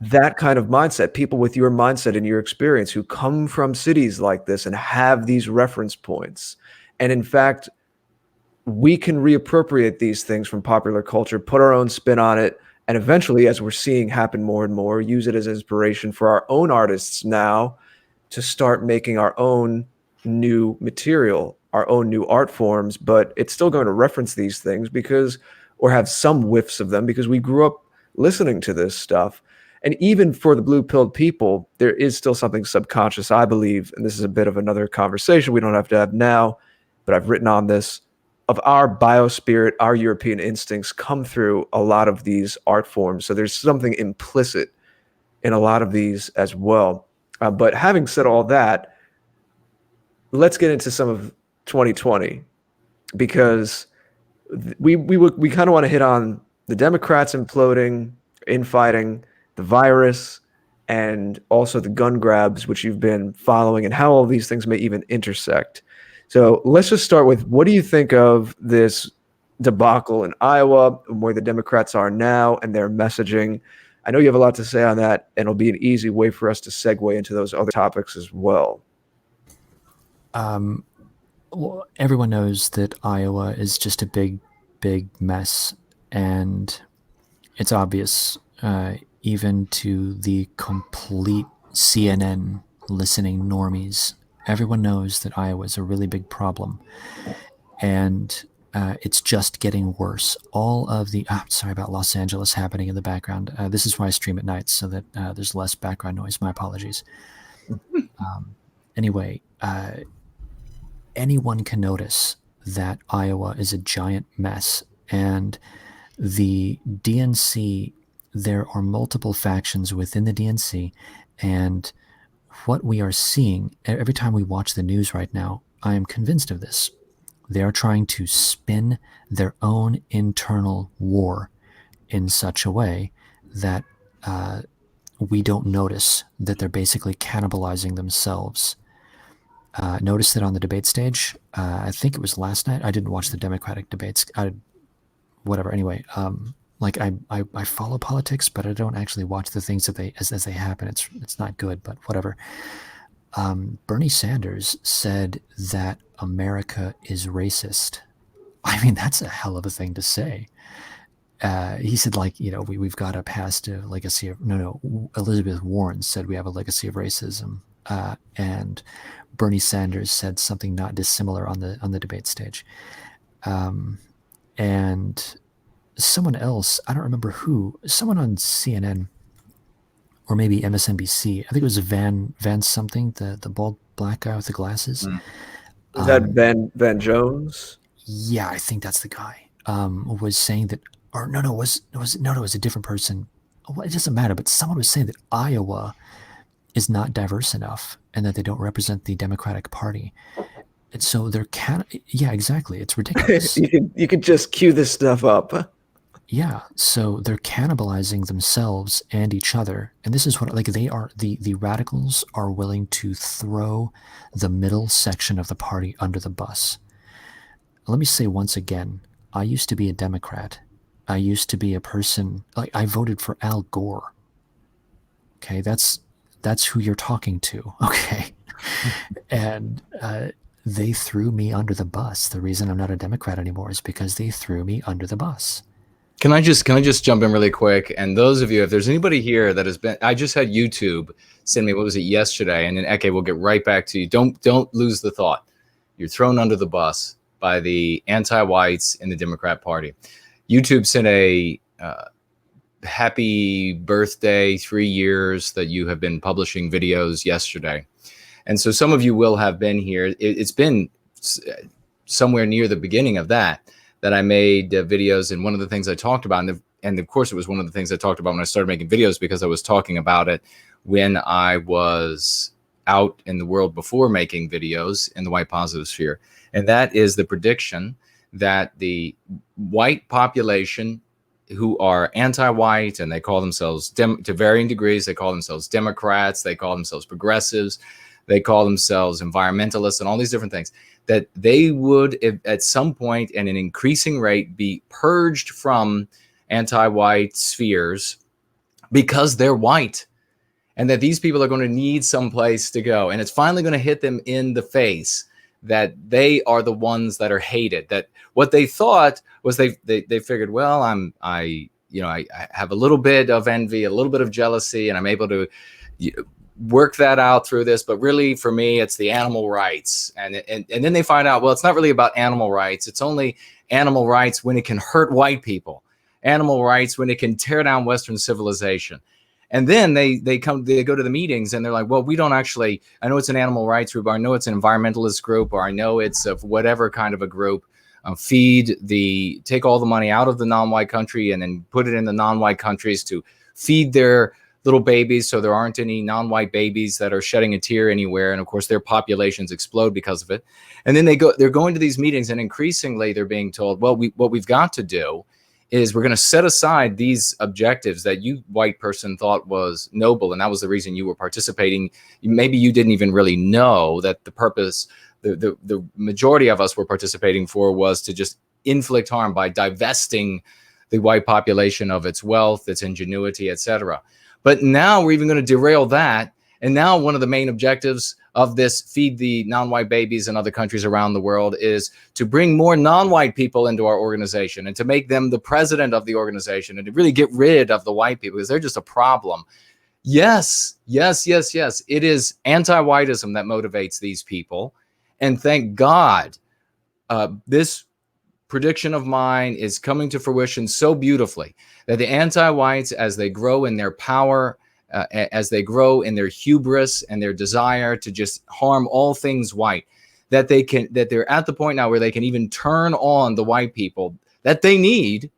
that kind of mindset, people with your mindset and your experience who come from cities like this and have these reference points. And in fact, we can reappropriate these things from popular culture, put our own spin on it, And eventually, as we're seeing happen more and more, use it as inspiration for our own artists now to start making our own new material, our own new art forms. But it's still going to reference these things because, or have some whiffs of them, because we grew up listening to this stuff. And even for the blue-pilled people, there is still something subconscious, I believe, and this is a bit of another conversation we don't have to have now, but I've written on this, of our biospirit, our European instincts come through a lot of these art forms. So there's something implicit in a lot of these as well. But having said all that, let's get into some of 2020, because we kind of want to hit on the Democrats imploding, infighting, the virus, and also the gun grabs, which you've been following, and how all these things may even intersect. So let's just start with, what do you think of this debacle in Iowa, where the Democrats are now and their messaging? I know you have a lot to say on that, and it'll be an easy way for us to segue into those other topics as well. Well, everyone knows that Iowa is just a big, big mess, and it's obvious, even to the complete CNN listening normies. Everyone knows that Iowa is a really big problem, and it's just getting worse. All of the sorry about Los Angeles happening in the background. This is why I stream at night, so that there's less background noise. My apologies. Anyway, anyone can notice that Iowa is a giant mess, and the DNC, there are multiple factions within the DNC, and what we are seeing every time we watch the news right now, I am convinced of this. They are trying to spin their own internal war in such a way that we don't notice that they're basically cannibalizing themselves. Noticed that on the debate stage. I think it was last night. I didn't watch the Democratic debates. Whatever. Anyway, I follow politics, but I don't actually watch the things that they as they happen. It's not good, but whatever. Bernie Sanders said that America is racist. I mean, that's a hell of a thing to say. He said, we've got a past legacy of Elizabeth Warren said we have a legacy of racism, and Bernie Sanders said something not dissimilar on the debate stage. And someone else, I don't remember who, someone on CNN or maybe MSNBC, I think it was Van something, the bald black guy with the glasses. Is that Van Jones? Yeah, I think that's the guy. Was saying that, or it was a different person. Well, it doesn't matter, but someone was saying that Iowa is not diverse enough and that they don't represent the Democratic Party. And so they're yeah, exactly. It's ridiculous. You could just cue this stuff up. Yeah. So they're cannibalizing themselves and each other. And this is what, they are, the radicals are willing to throw the middle section of the party under the bus. Let me say once again, I used to be a Democrat. I used to be a person, I voted for Al Gore. Okay. That's who you're talking to. Okay. And, they threw me under the bus. The reason I'm not a Democrat anymore is because they threw me under the bus. Can I just jump in really quick? And those of you, if there's anybody here that has been, I just had YouTube send me, what was it, yesterday? And then Ecce, we'll get right back to you. Don't lose the thought. You're thrown under the bus by the anti-whites in the Democrat Party. YouTube sent a happy birthday, 3 years that you have been publishing videos yesterday. And so some of you will have been here. It's been somewhere near the beginning of that I made videos. And one of the things I talked about, and of course it was one of the things I talked about when I started making videos, because I was talking about it when I was out in the world before making videos in the white positive sphere. And that is the prediction that the white population who are anti-white, and they call themselves, to varying degrees, they call themselves Democrats, they call themselves progressives, they call themselves environmentalists, and all these different things, that they would, at some point and an increasing rate, be purged from anti-white spheres because they're white, and that these people are going to need some place to go. And it's finally going to hit them in the face that they are the ones that are hated. That what they thought was they figured, well, I have a little bit of envy, a little bit of jealousy, and I'm able to work that out through this. But really, for me, it's the animal rights. And then they find out, well, it's not really about animal rights. It's only animal rights when it can hurt white people, animal rights when it can tear down Western civilization. And then they go to the meetings and they're like, well, we don't actually, I know it's an animal rights group, or I know it's an environmentalist group, or I know it's of whatever kind of a group. Take all the money out of the non-white country and then put it in the non-white countries to feed their little babies, so there aren't any non-white babies that are shedding a tear anywhere. And of course, their populations explode because of it. And then they're going to these meetings, and increasingly they're being told, well, what we've got to do is we're going to set aside these objectives that you, white person, thought was noble, and that was the reason you were participating. Maybe you didn't even really know that the purpose, the majority of us were participating for, was to just inflict harm by divesting the white population of its wealth, its ingenuity, etc. But now we're even going to derail that. And now one of the main objectives of this Feed the Non-White Babies in other countries around the world is to bring more non-white people into our organization and to make them the president of the organization and to really get rid of the white people because they're just a problem. Yes. It is anti-whiteism that motivates these people. And thank God this prediction of mine is coming to fruition so beautifully that the anti-whites, as they grow in their power, as they grow in their hubris and their desire to just harm all things white, that they're at the point now where they can even turn on the white people that they need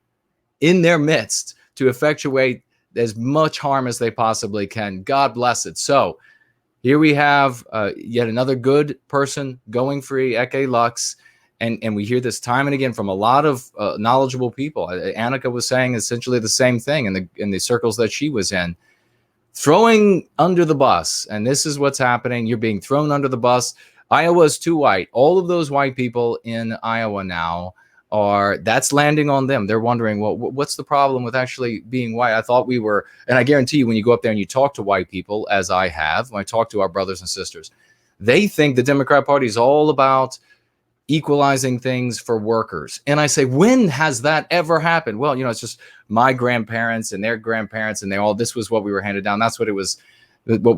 in their midst to effectuate as much harm as they possibly can. God bless it. So here we have yet another good person going free, Ecce Lux. And we hear this time and again from a lot of knowledgeable people. Annika was saying essentially the same thing in the circles that she was in. Throwing under the bus. And this is what's happening. You're being thrown under the bus. Iowa's too white. All of those white people in Iowa now that's landing on them. They're wondering, well, what's the problem with actually being white? I thought we were, and I guarantee you when you go up there and you talk to white people, as I have, when I talk to our brothers and sisters, they think the Democrat Party is all about equalizing things for workers. And I say, when has that ever happened? Well, it's just my grandparents and their grandparents, and this was what we were handed down. That's what it was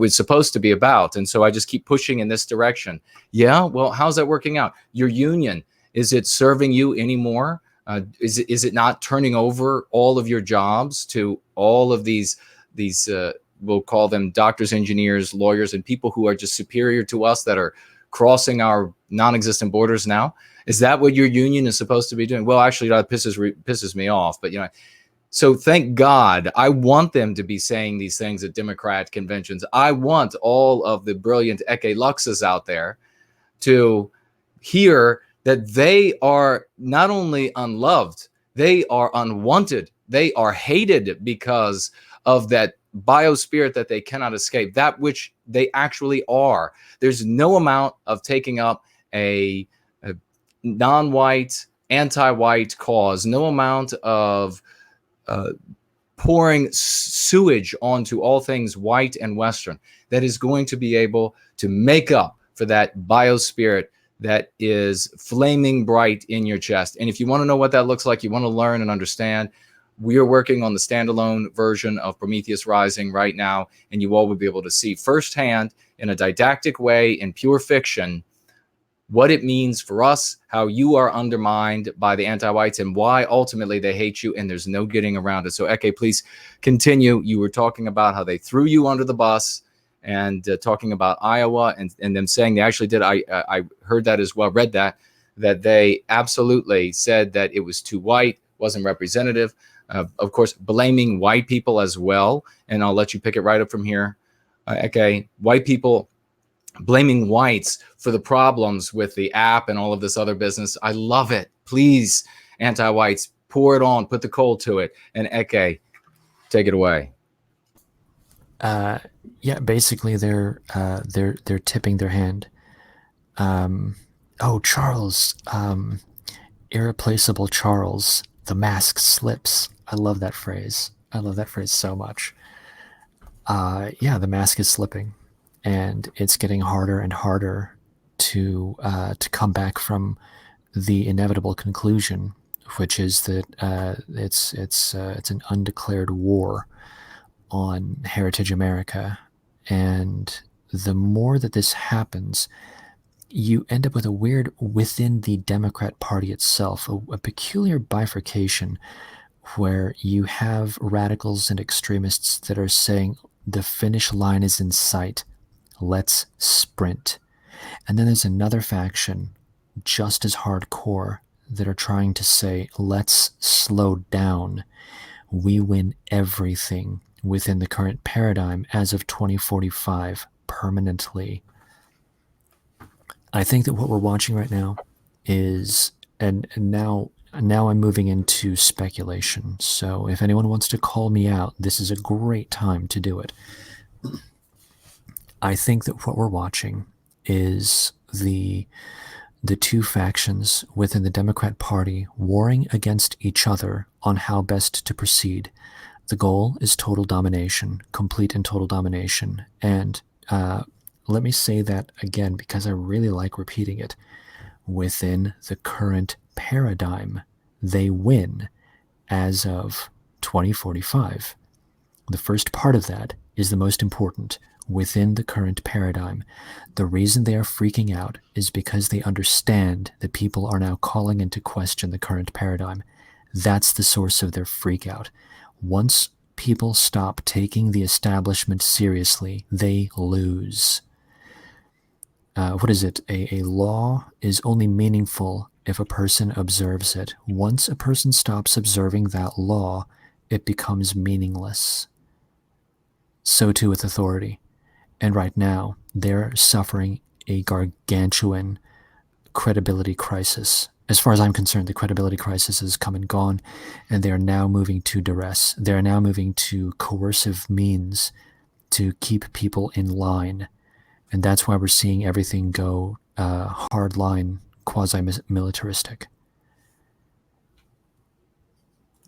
supposed to be about. And so I just keep pushing in this direction. Yeah, well, how's that working out? Your union, is it serving you anymore? Is it not turning over all of your jobs to all of these we'll call them doctors, engineers, lawyers, and people who are just superior to us that are crossing our non-existent borders now? Is that what your union is supposed to be doing? Well, actually, that pisses me off. But so thank God. I want them to be saying these things at Democrat conventions. I want all of the brilliant Ecce Luxes out there to hear that they are not only unloved, they are unwanted. They are hated because of that biospirit that they cannot escape, that which they actually are. There's no amount of taking up a non-white, anti-white cause, no amount of pouring sewage onto all things white and Western that is going to be able to make up for that biospirit that is flaming bright in your chest. And if you want to know what that looks like, you want to learn and understand, we are working on the standalone version of Prometheus Rising right now, and you all will be able to see firsthand in a didactic way in pure fiction what it means for us, how you are undermined by the anti-whites, and why ultimately they hate you, and there's no getting around it. So, Ecce, please continue. You were talking about how they threw you under the bus, and talking about Iowa and them saying they actually did. I heard that as well, read that they absolutely said that it was too white, wasn't representative. Of course, blaming white people as well. And I'll let you pick it right up from here. Okay, white people blaming whites for the problems with the app and all of this other business. I love it. Please, anti-whites, pour it on, put the coal to it. And Ecce, take it away. Yeah, basically they're tipping their hand. Charles, irreplaceable Charles, the mask slips. I love that phrase. I love that phrase so much. The mask is slipping, and it's getting harder and harder to come back from the inevitable conclusion which is that it's an undeclared war on Heritage America. And the more that this happens, you end up with a weird, within the Democrat Party itself, a peculiar bifurcation where you have radicals and extremists that are saying the finish line is in sight, let's sprint. And then there's another faction, just as hardcore, that are trying to say, let's slow down. We win everything within the current paradigm as of 2045 permanently. I think that what we're watching right now is, and now I'm moving into speculation. So if anyone wants to call me out, this is a great time to do it. I think that what we're watching is the two factions within the Democrat Party warring against each other on how best to proceed. The goal is total domination, complete and total domination. And let me say that again, because I really like repeating it. Within the current paradigm, they win as of 2045. The first part of that is the most important. Within the current paradigm, the reason they are freaking out is because they understand that people are now calling into question the current paradigm. That's the source of their freak out. Once people stop taking the establishment seriously, they lose. What is it? A law is only meaningful if a person observes it. Once a person stops observing that law, it becomes meaningless. So too with authority. And right now, they're suffering a gargantuan credibility crisis. As far as I'm concerned, the credibility crisis has come and gone, and they are now moving to duress. They are now moving to coercive means to keep people in line. And that's why we're seeing everything go hardline, quasi-militaristic.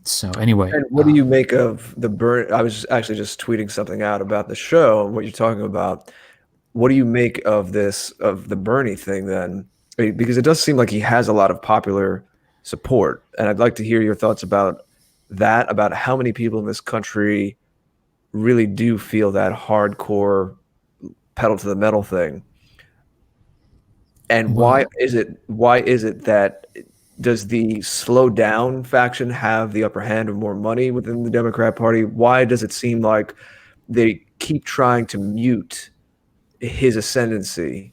So anyway. And what do you make of the burn? I was actually just tweeting something out about the show and what you're talking about. What do you make of this, of the Bernie thing then? Because it does seem like he has a lot of popular support. And I'd like to hear your thoughts about that, about how many people in this country really do feel that hardcore pedal to the metal thing. And why is it that, does the slow down faction have the upper hand or more money within the Democrat Party? Why does it seem like they keep trying to mute his ascendancy?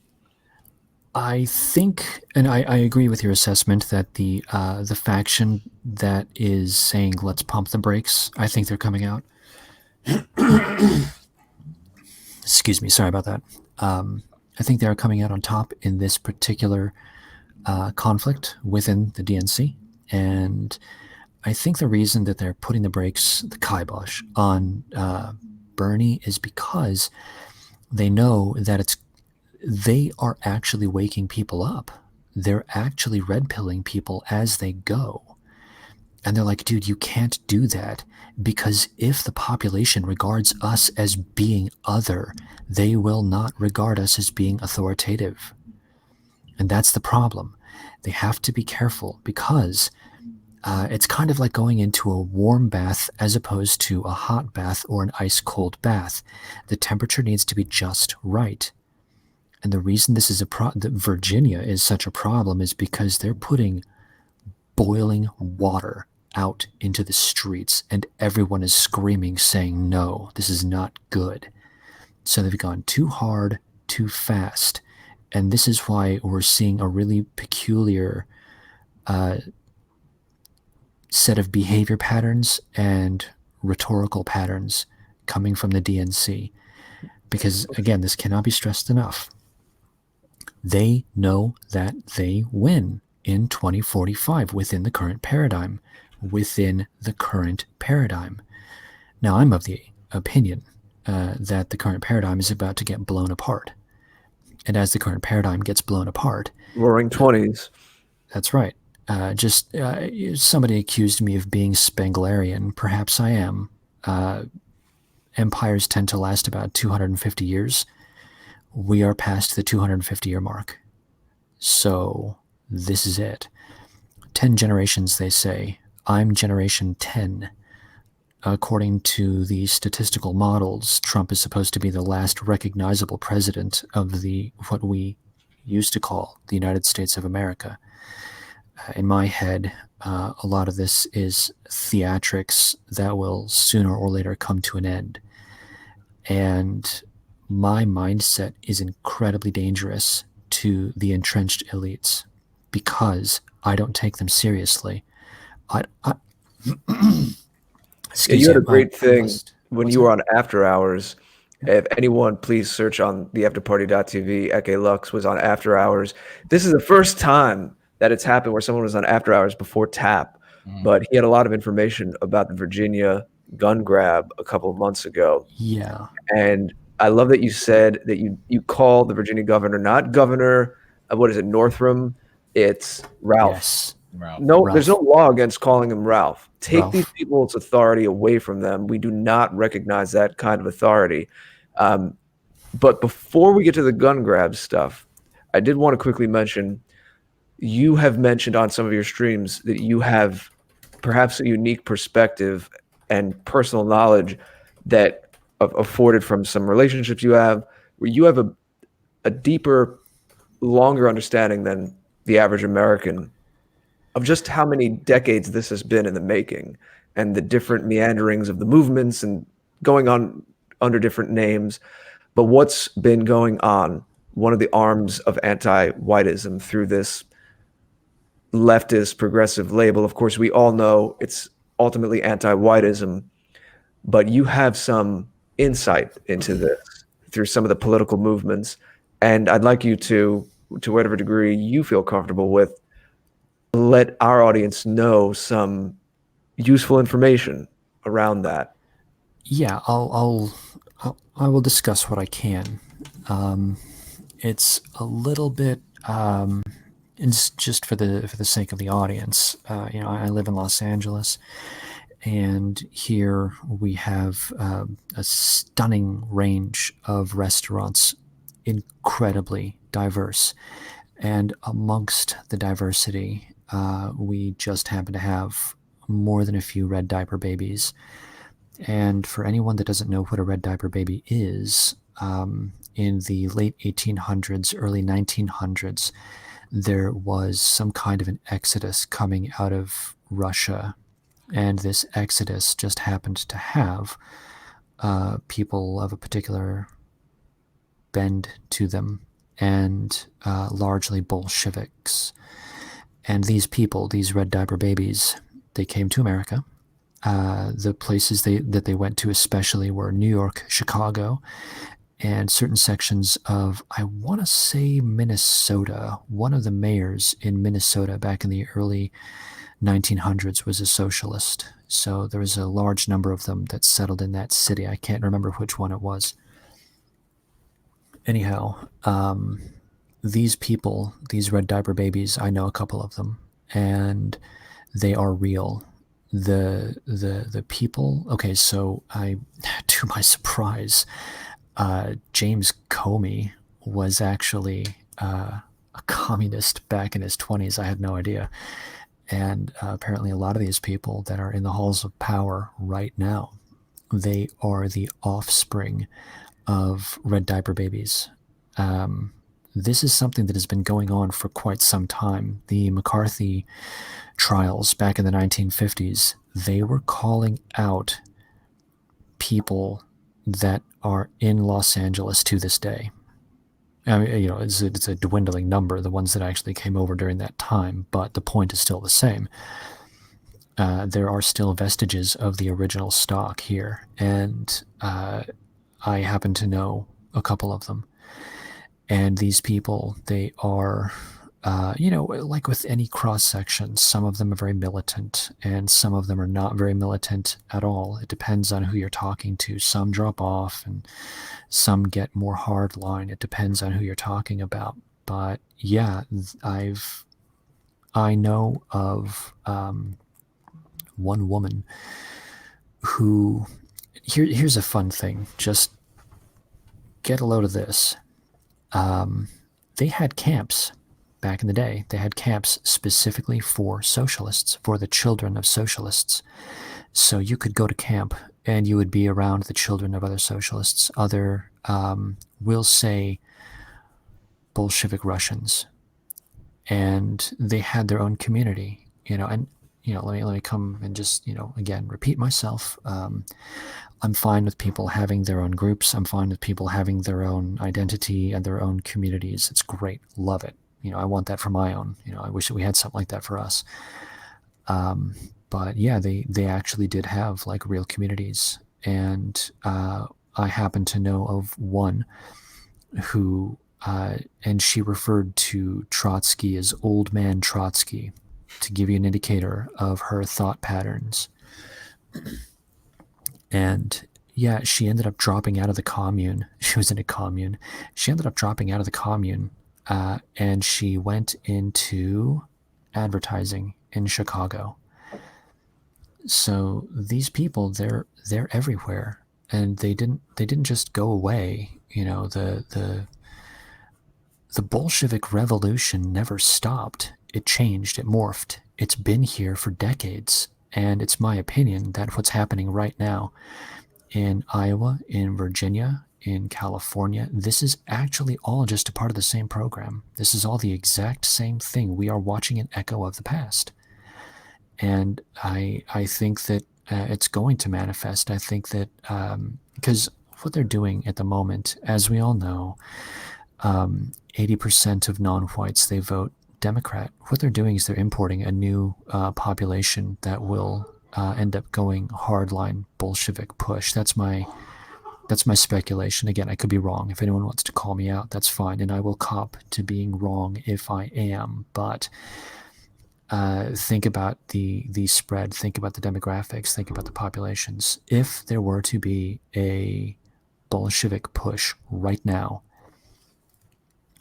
I think, and I agree with your assessment that the faction that is saying let's pump the brakes, I think they're coming out. Excuse me, sorry about that. I think they're coming out on top in this particular conflict within the DNC. And I think the reason that they're putting the brakes, the kibosh, on Bernie is because they know that they are actually waking people up. They're actually red-pilling people as they go. And they're like, dude, you can't do that, because if the population regards us as being other, they will not regard us as being authoritative. And that's the problem. They have to be careful, because it's kind of like going into a warm bath as opposed to a hot bath or an ice-cold bath. The temperature needs to be just right. And the reason this is that Virginia is such a problem is because they're putting boiling water out into the streets, and everyone is screaming, saying, no, this is not good. So they've gone too hard, too fast. And this is why we're seeing a really peculiar set of behavior patterns and rhetorical patterns coming from the DNC. Because, again, this cannot be stressed enough. They know that they win in 2045 within the current paradigm. Within the current paradigm. Now, I'm of the opinion that the current paradigm is about to get blown apart. And as the current paradigm gets blown apart... Roaring 20s. That's right. Somebody accused me of being Spenglerian. Perhaps I am. Empires tend to last about 250 years. We are past the 250-year mark. So this is it. 10 generations, they say. I'm generation 10. According to the statistical models, Trump is supposed to be the last recognizable president of what we used to call the United States of America. In my head, a lot of this is theatrics that will sooner or later come to an end. And my mindset is incredibly dangerous to the entrenched elites because I don't take them seriously. You had a great thing when what's you that? were on After Hours. If anyone, please search on the afterparty.tv. Ecce Lux was on After Hours. This is the first time that it's happened where someone was on After Hours before TAP, but he had a lot of information about the Virginia gun grab a couple of months ago. Yeah. And I love that you said that you call the Virginia governor not Governor, what is it, Northam? It's Ralph. Yes. Ralph. No, Ralph. there's no law against calling him Ralph. Take Ralph. these people's authority away from them. We do not recognize that kind of authority. But before we get to the gun grab stuff, I did want to quickly mention, you have mentioned on some of your streams that you have perhaps a unique perspective and personal knowledge that afforded from some relationships you have, where you have a deeper, longer understanding than the average American of just how many decades this has been in the making and the different meanderings of the movements and going on under different names. But what's been going on, one of the arms of anti-whiteism through this leftist progressive label, of course, we all know it's ultimately anti-whiteism, but you have some insight into this through some of the political movements. And I'd like you to whatever degree you feel comfortable with, let our audience know some useful information around that. Yeah, I will discuss what I can. It's a little bit, it's just for the sake of the audience. I live in Los Angeles, and here we have a stunning range of restaurants, incredibly diverse. And amongst the diversity, we just happen to have more than a few red diaper babies. And for anyone that doesn't know what a red diaper baby is, in the late 1800s, early 1900s, there was some kind of an exodus coming out of Russia. And this exodus just happened to have people of a particular bend to them, and largely Bolsheviks. And these people, these red diaper babies, they came to America. The places that they went to especially were New York, Chicago, and certain sections of, I want to say, Minnesota. One of the mayors in Minnesota back in the early 1900s was a socialist. So there was a large number of them that settled in that city. I can't remember which one it was. Anyhow, these people, these red diaper babies, I know a couple of them, and they are real. The people, okay, so to my surprise, James Comey was actually a communist back in his 20s. I had no idea. And apparently a lot of these people that are in the halls of power right now, they are the offspring of red diaper babies. This is something that has been going on for quite some time. The McCarthy trials back in the 1950s, they were calling out people that are in Los Angeles to this day. I mean, it's a dwindling number, the ones that actually came over during that time, but the point is still the same. There are still vestiges of the original stock here, and I happen to know a couple of them. And these people, they are, like with any cross-section, some of them are very militant, and some of them are not very militant at all. It depends on who you're talking to. Some drop off, and some get more hardline. It depends on who you're talking about. But yeah, I know of one woman who, here's a fun thing. Just get a load of this. They had camps back in the day. They had camps specifically for socialists, for the children of socialists. So you could go to camp and you would be around the children of other socialists, other, we'll say, Bolshevik Russians. And they had their own community, and, let me come and just, again, repeat myself. I'm fine with people having their own groups. I'm fine with people having their own identity and their own communities. It's great. Love it. I want that for my own. I wish that we had something like that for us. But yeah, they actually did have like real communities. And I happen to know of one who, and she referred to Trotsky as Old Man Trotsky, to give you an indicator of her thought patterns. And yeah, she ended up dropping out of the commune. She was in a commune. She ended up dropping out of the commune, and she went into advertising in Chicago. So these people, they're everywhere, and they didn't just go away. The Bolshevik Revolution never stopped. It changed, it morphed. It's been here for decades. And it's my opinion that what's happening right now in Iowa, in Virginia, in California, this is actually all just a part of the same program. This is all the exact same thing. We are watching an echo of the past. And I think that it's going to manifest. I think that because what they're doing at the moment, as we all know, 80% of non-whites, they vote Democrat. What they're doing is they're importing a new population that will end up going hardline Bolshevik push. That's my speculation. Again, I could be wrong. If anyone wants to call me out, that's fine, and I will cop to being wrong if I am. But think about the spread. Think about the demographics. Think about the populations. If there were to be a Bolshevik push right now,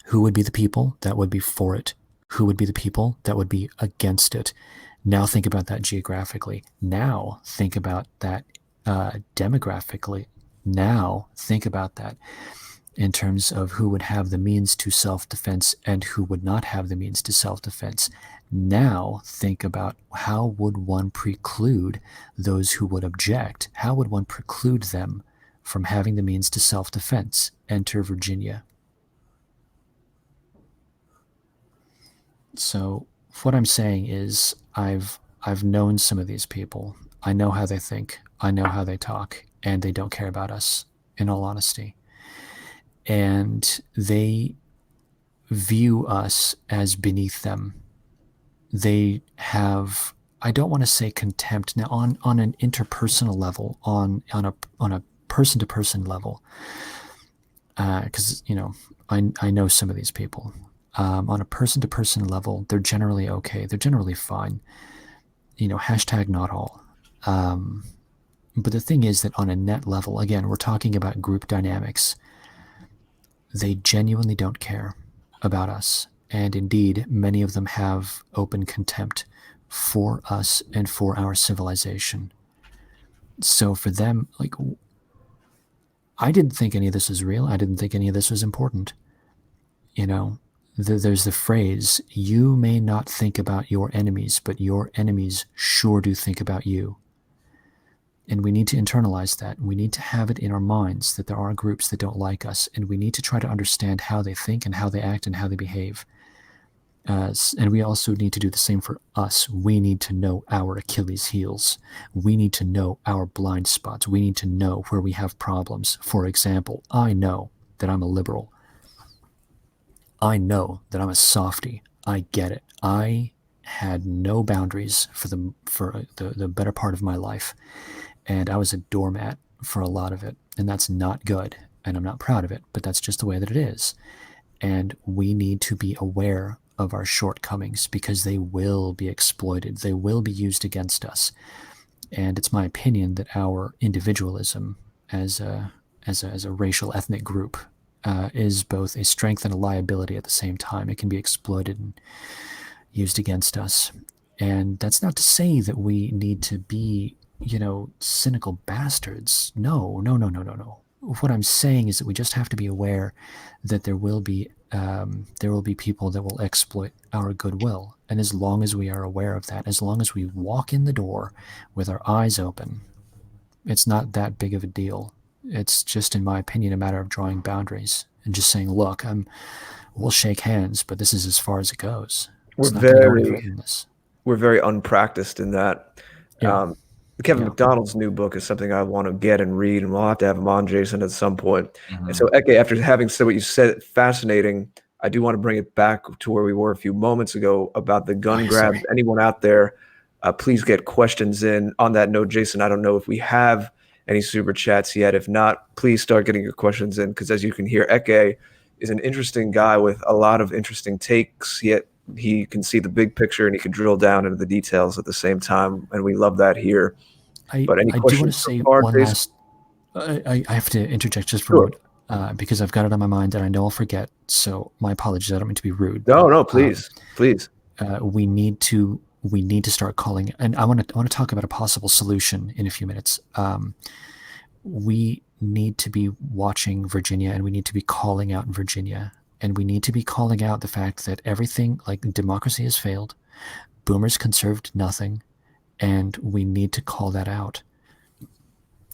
who would be the people that would be for it? Who would be the people that would be against it? Now think about that geographically. Now think about that demographically. Now think about that in terms of who would have the means to self-defense and who would not have the means to self-defense. Now think about how would one preclude those who would object? How would one preclude them from having the means to self-defense? Enter Virginia. So what I'm saying is I've known some of these people. I know how they think. I know how they talk, and they don't care about us, in all honesty. And they view us as beneath them. They have, I don't want to say contempt. Now on an interpersonal level, on a person-to-person level, because I know some of these people. On a person-to-person level, they're generally okay. They're generally fine. Hashtag not all. But the thing is that on a net level, again, we're talking about group dynamics. They genuinely don't care about us. And indeed, many of them have open contempt for us and for our civilization. So for them, I didn't think any of this was real. I didn't think any of this was important. There's the phrase, you may not think about your enemies, but your enemies sure do think about you. And we need to internalize that. We need to have it in our minds that there are groups that don't like us, and we need to try to understand how they think and how they act and how they behave. And we also need to do the same for us. We need to know our Achilles heels. We need to know our blind spots. We need to know where we have problems. For example, I know that I'm a liberal. I know that I'm a softie. I get it. I had no boundaries for the better part of my life. And I was a doormat for a lot of it. And that's not good. And I'm not proud of it, but that's just the way that it is. And we need to be aware of our shortcomings because they will be exploited. They will be used against us. And it's my opinion that our individualism as a racial ethnic group is both a strength and a liability at the same time. It can be exploited and used against us. And that's not to say that we need to be, cynical bastards. No. What I'm saying is that we just have to be aware that there will be there will be people that will exploit our goodwill. And as long as we are aware of that, as long as we walk in the door with our eyes open, it's not that big of a deal. It's just, in my opinion, a matter of drawing boundaries and just saying, look, we'll shake hands, but this is as far as it goes. It's not gonna go any further than this. We're very unpracticed in that. Yeah. Kevin McDonald's new book is something I want to get and read, and we'll have to have him on, Jason, at some point. And so, Ecce, after having said what you said, fascinating, I do want to bring it back to where we were a few moments ago about the gun grab. Sorry. Anyone out there, please get questions in. On that note, Jason, I don't know if we have any super chats yet. If not, please start getting your questions in, because as you can hear, Ecce is an interesting guy with a lot of interesting takes, yet he can see the big picture and he can drill down into the details at the same time, and we love that here. But any I do questions want to say so far, one Jason? last. I have to interject just for a moment, because I've got it on my mind and I know I'll forget. So my apologies. I don't mean to be rude. No, please. We need to start calling, and I want to talk about a possible solution in a few minutes. We need to be watching Virginia, and we need to be calling out in Virginia, and we need to be calling out the fact that everything, like democracy, has failed. Boomers conserved nothing, and we need to call that out.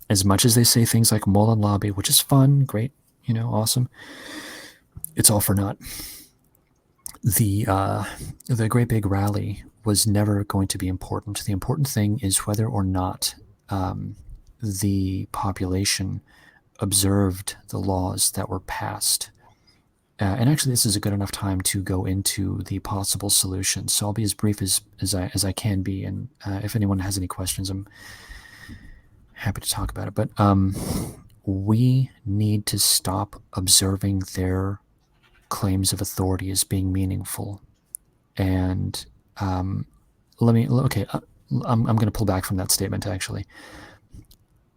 As much as they say things like Mullen Lobby, which is fun, great, awesome, it's all for naught. The great big rally was never going to be important. The important thing is whether or not the population observed the laws that were passed. And actually, this is a good enough time to go into the possible solutions. So I'll be as brief as I can be. And if anyone has any questions, I'm happy to talk about it. But we need to stop observing their claims of authority as being meaningful. And I'm going to pull back from that statement, actually.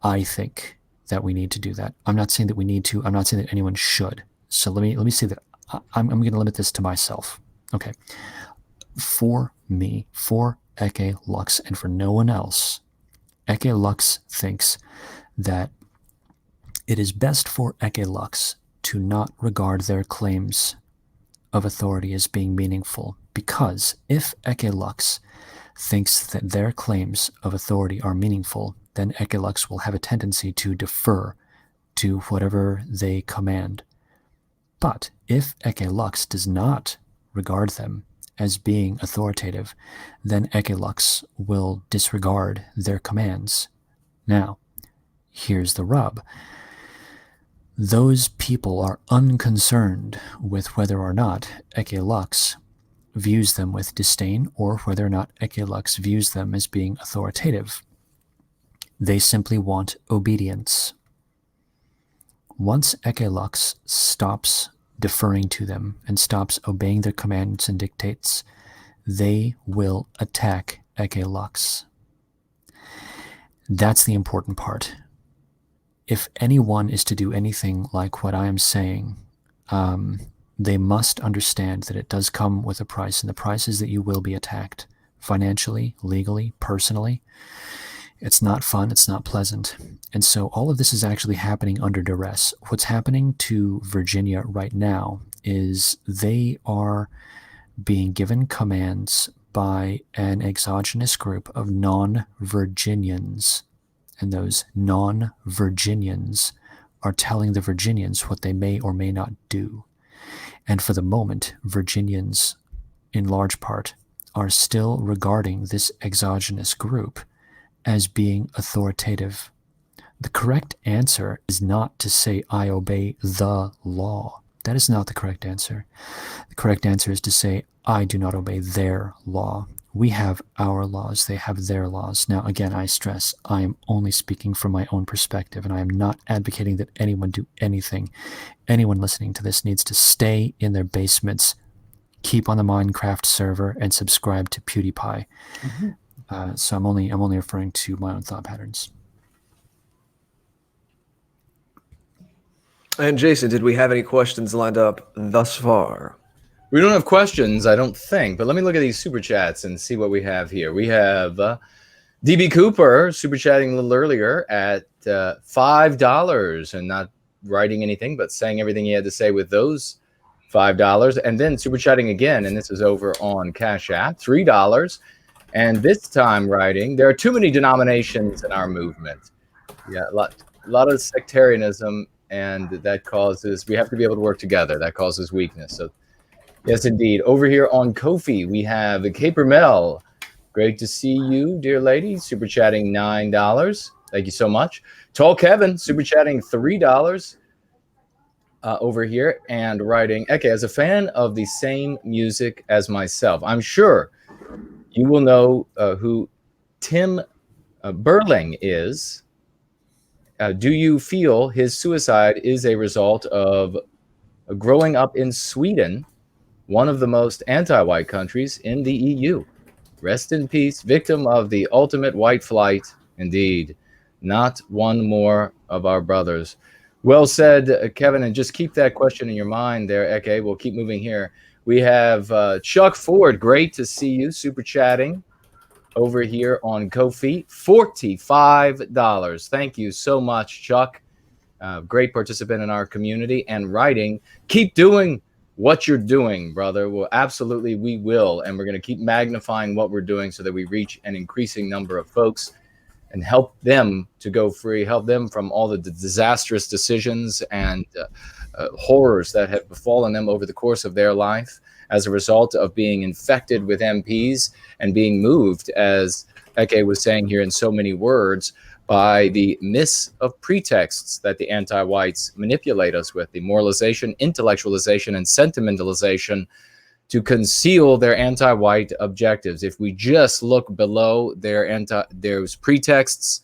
I think that we need to do that. I'm not saying that we need to. I'm not saying that anyone should. So let me say that I'm going to limit this to myself. Okay. For me, for Ecce Lux, and for no one else, Ecce Lux thinks that it is best for Ecce Lux to not regard their claims of authority as being meaningful, because if Ecce Lux thinks that their claims of authority are meaningful, then Ecce Lux will have a tendency to defer to whatever they command. But if Ecce Lux does not regard them as being authoritative, then Ecce Lux will disregard their commands. Now, here's the rub. Those people are unconcerned with whether or not Ecce Lux views them with disdain or whether or not Ecce Lux views them as being authoritative. They simply want obedience. Once Ecce Lux stops deferring to them and stops obeying their commands and dictates, they will attack Ecce Lux. That's the important part. If anyone is to do anything like what I am saying, they must understand that it does come with a price, and the price is that you will be attacked financially, legally, personally. It's not fun. It's not pleasant. And so all of this is actually happening under duress. What's happening to Virginia right now is they are being given commands by an exogenous group of non-Virginians. And those non-Virginians are telling the Virginians what they may or may not do. And for the moment, Virginians, in large part, are still regarding this exogenous group as being authoritative. The correct answer is not to say, I obey the law. That is not the correct answer. The correct answer is to say, I do not obey their law. We have our laws, they have their laws. Now, again, I stress, I am only speaking from my own perspective, and I am not advocating that anyone do anything. Anyone listening to this needs to stay in their basements, keep on the Minecraft server, and subscribe to PewDiePie. Mm-hmm. So I'm only referring to my own thought patterns. And Jason, did we have any questions lined up thus far? We don't have questions, I don't think, but let me look at these super chats and see what we have here. We have DB Cooper super chatting a little earlier at $5 and not writing anything, but saying everything he had to say with those $5, and then super chatting again, and this is over on Cash App, $3. And this time writing, there are too many denominations in our movement. Yeah, a lot of sectarianism, and that causes, we have to be able to work together. That causes weakness. So yes, indeed. Over here on Ko-fi, we have Caper Mel. Great to see you, dear lady. Super chatting $9. Thank you so much. Tall Kevin, super chatting $3 over here, and writing, Ecce, as a fan of the same music as myself, I'm sure you will know who Tim Berling is. Do you feel his suicide is a result of growing up in Sweden, one of the most anti-white countries in the EU? Rest in peace, victim of the ultimate white flight. Indeed, not one more of our brothers. Well said, Kevin, and just keep that question in your mind there, Ecce. We'll keep moving here. We have Chuck Ford. Great to see you, super chatting over here on Ko-fi, $45. Thank you so much, Chuck. Great participant in our community, and writing. Keep doing what you're doing, brother. Well, absolutely, we will, and we're going to keep magnifying what we're doing so that we reach an increasing number of folks and help them to go free, help them from all the disastrous decisions and horrors that have befallen them over the course of their life as a result of being infected with MPs and being moved, as Ecce was saying here in so many words, by the myths of pretexts that the anti-whites manipulate us with, the moralization, intellectualization, and sentimentalization to conceal their anti-white objectives. If we just look below those pretexts,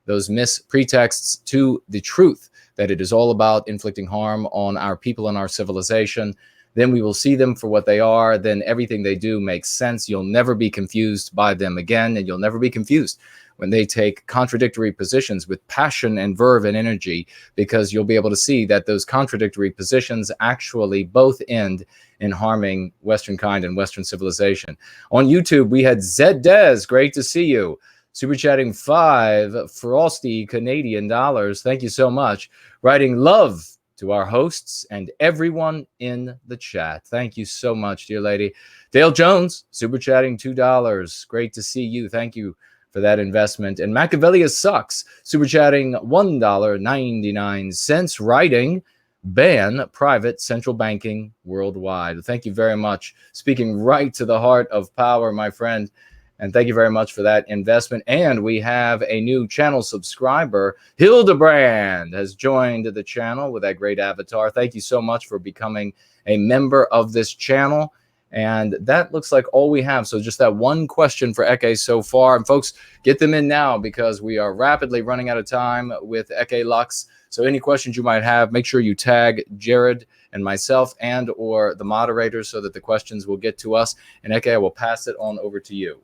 those pretexts to the truth that it is all about inflicting harm on our people and our civilization, then we will see them for what they are. Then everything they do makes sense. You'll never be confused by them again, and you'll never be confused when they take contradictory positions with passion and verve and energy, because you'll be able to see that those contradictory positions actually both end in harming Western kind and Western civilization. On YouTube, we had Zed Dez. Great to see you. Super chatting $5 frosty Canadian dollars. Thank you so much. Writing love to our hosts and everyone in the chat. Thank you so much, dear lady. Dale Jones, super chatting $2. Great to see you. Thank you for that investment. And Machiavelli sucks, super chatting $1.99, writing, ban private central banking worldwide. Thank you very much. Speaking right to the heart of power, my friend. And thank you very much for that investment. And we have a new channel subscriber. Hildebrand has joined the channel with that great avatar. Thank you so much for becoming a member of this channel. And that looks like all we have. So just that one question for Ecce so far. And folks, get them in now because we are rapidly running out of time with Ecce Lux. So any questions you might have, make sure you tag Jared and myself and or the moderators so that the questions will get to us. And Ecce, I will pass it on over to you.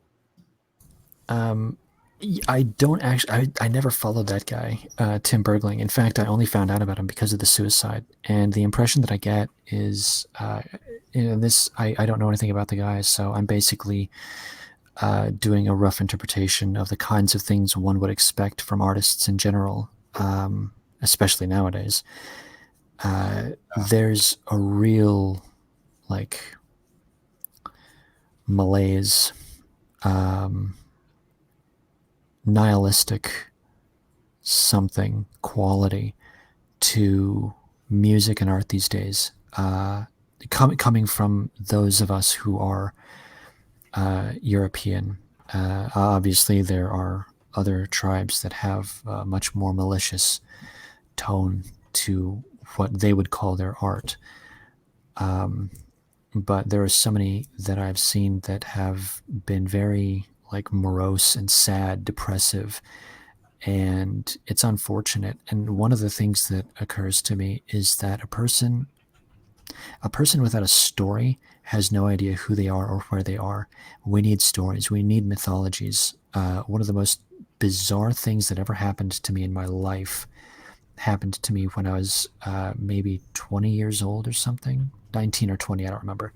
I don't actually, I never followed that guy, Tim Bergling. In fact, I only found out about him because of the suicide. And the impression that I get is, I don't know anything about the guy, so I'm basically doing a rough interpretation of the kinds of things one would expect from artists in general, especially nowadays. There's a real, malaise, nihilistic something quality to music and art these days, coming from those of us who are European. Obviously there are other tribes that have a much more malicious tone to what they would call their art, but there are so many that I've seen that have been very morose and sad, depressive, and it's unfortunate. And one of the things that occurs to me is that a person without a story has no idea who they are or where they are. We need stories. We need mythologies. One of the most bizarre things that ever happened to me in my life happened to me when I was maybe 20 years old or something, 19 or 20, I don't remember.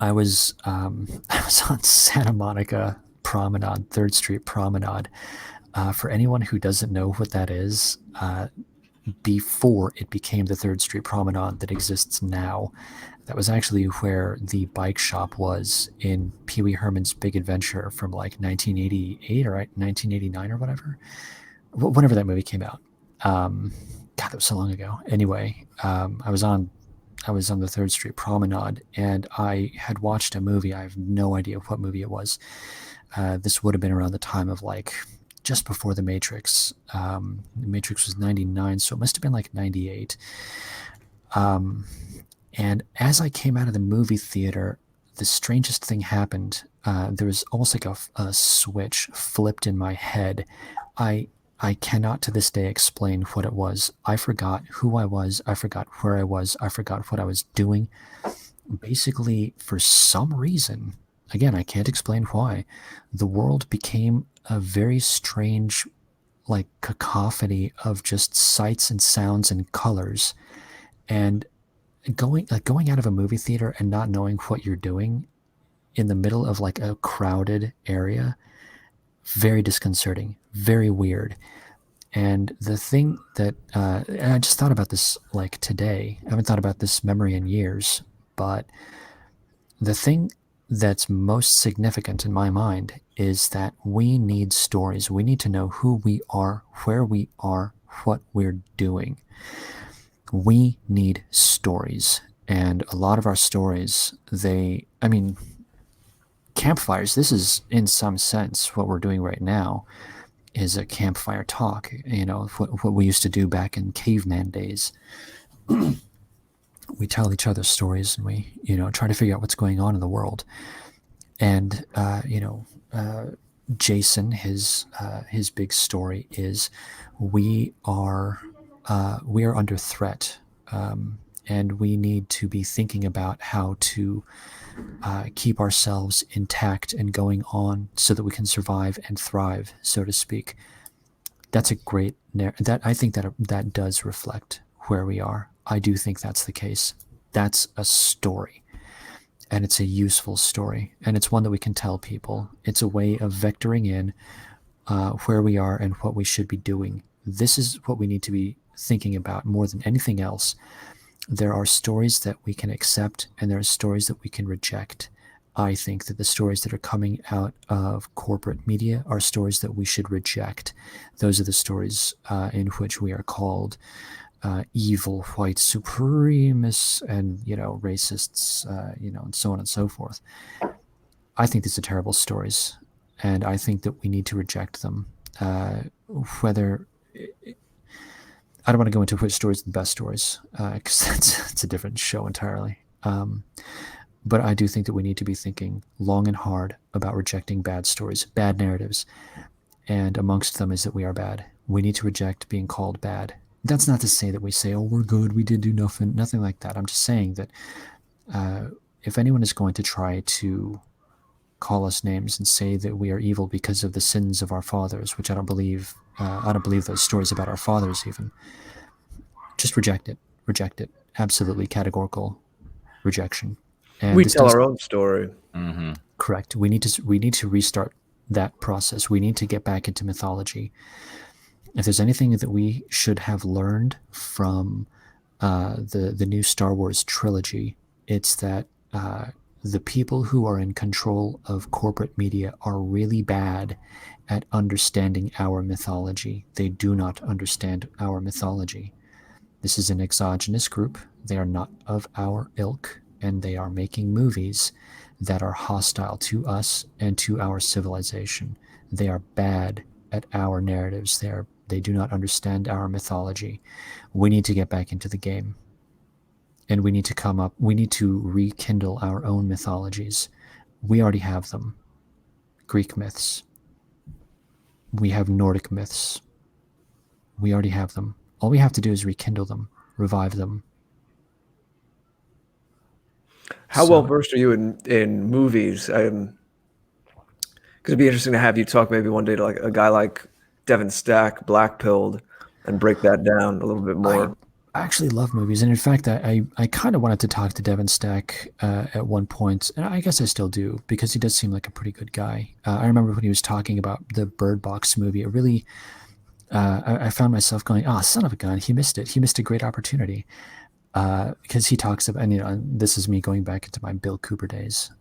I was on Santa Monica Promenade, 3rd Street Promenade. For anyone who doesn't know what that is, before it became the 3rd Street Promenade that exists now. That was actually where the bike shop was in Pee Wee Herman's Big Adventure from like 1988 or 1989 or whatever. Whenever that movie came out. God, that was so long ago. Anyway, I was on the 3rd Street Promenade, and I had watched a movie. I have no idea what movie it was. This would have been around the time of like just before The Matrix. The Matrix was 99, so it must have been like 98. And as I came out of the movie theater, the strangest thing happened. There was almost like a switch flipped in my head. I cannot to this day explain what it was. I forgot who I was. I forgot where I was. I forgot what I was doing. Basically, for some reason, again, I can't explain why, the world became a very strange, like, cacophony of just sights and sounds and colors. And going out of a movie theater and not knowing what you're doing in the middle of like a crowded area, very disconcerting, very weird. And the thing that and I just thought about this like today. I haven't thought about this memory in years, but the thing that's most significant in my mind is that we need stories. We need to know who we are, where we are, what we're doing. We need stories. And a lot of our stories, campfires, this is in some sense what we're doing right now is a campfire talk, what we used to do back in caveman days. We tell each other stories and we, try to figure out what's going on in the world. And, Jason, his big story is we are under threat. And we need to be thinking about how to keep ourselves intact and going on so that we can survive and thrive, so to speak. That's a great I think that does reflect where we are. I do think that's the case. That's a story, and it's a useful story, and it's one that we can tell people. It's a way of vectoring in where we are and what we should be doing. This is what we need to be thinking about more than anything else. There are stories that we can accept, and there are stories that we can reject. I think that the stories that are coming out of corporate media are stories that we should reject. Those are the stories in which we are called evil white supremacists and, racists, and so on and so forth. I think these are terrible stories, and I think that we need to reject them. I don't want to go into which stories are the best stories, because it's a different show entirely. But I do think that we need to be thinking long and hard about rejecting bad stories, bad narratives. And amongst them is that we are bad. We need to reject being called bad. That's not to say that we say, oh, we're good, we did do nothing like that. I'm just saying that if anyone is going to try to call us names and say that we are evil because of the sins of our fathers, which I don't believe those stories about our fathers even. Just reject it. Absolutely categorical rejection. And we tell our own story. Mm-hmm. Correct. We need to restart that process. We need to get back into mythology. If there's anything that we should have learned from the new Star Wars trilogy, it's that the people who are in control of corporate media are really bad at understanding our mythology. They do not understand our mythology. This is an exogenous group. They are not of our ilk, and they are making movies that are hostile to us and to our civilization. They are bad at our narratives. They do not understand our mythology. We need to get back into the game. And we need to rekindle our own mythologies. We already have them. Greek myths. We have Nordic myths. We already have them. All we have to do is rekindle them, revive them. How well versed are you in movies? Because it'd be interesting to have you talk maybe one day to like a guy like Devin Stack, Black-pilled, and break that down a little bit more. I actually love movies, and in fact, I kind of wanted to talk to Devin Stack at one point, and I guess I still do, because he does seem like a pretty good guy. I remember when he was talking about the Bird Box movie, it really I found myself going, "Ah, son of a gun, he missed it. He missed a great opportunity." Because he talks about, and this is me going back into my Bill Cooper days.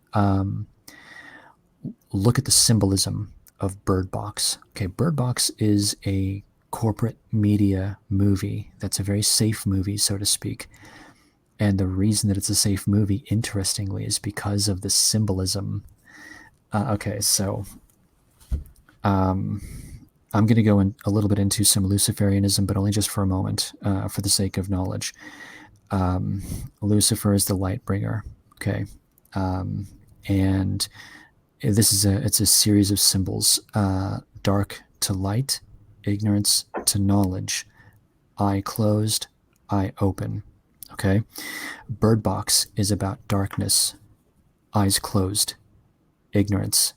Look at the symbolism of Bird Box. Okay, Bird Box is a corporate media movie that's a very safe movie, so to speak. And the reason that it's a safe movie, interestingly, is because of the symbolism. Okay, so I'm going to go in a little bit into some Luciferianism, but only just for a moment, for the sake of knowledge. Lucifer is the light bringer. Okay, and it's a series of symbols: dark to light, ignorance to knowledge, eye closed, eye open. Okay, Bird Box is about darkness, eyes closed, ignorance.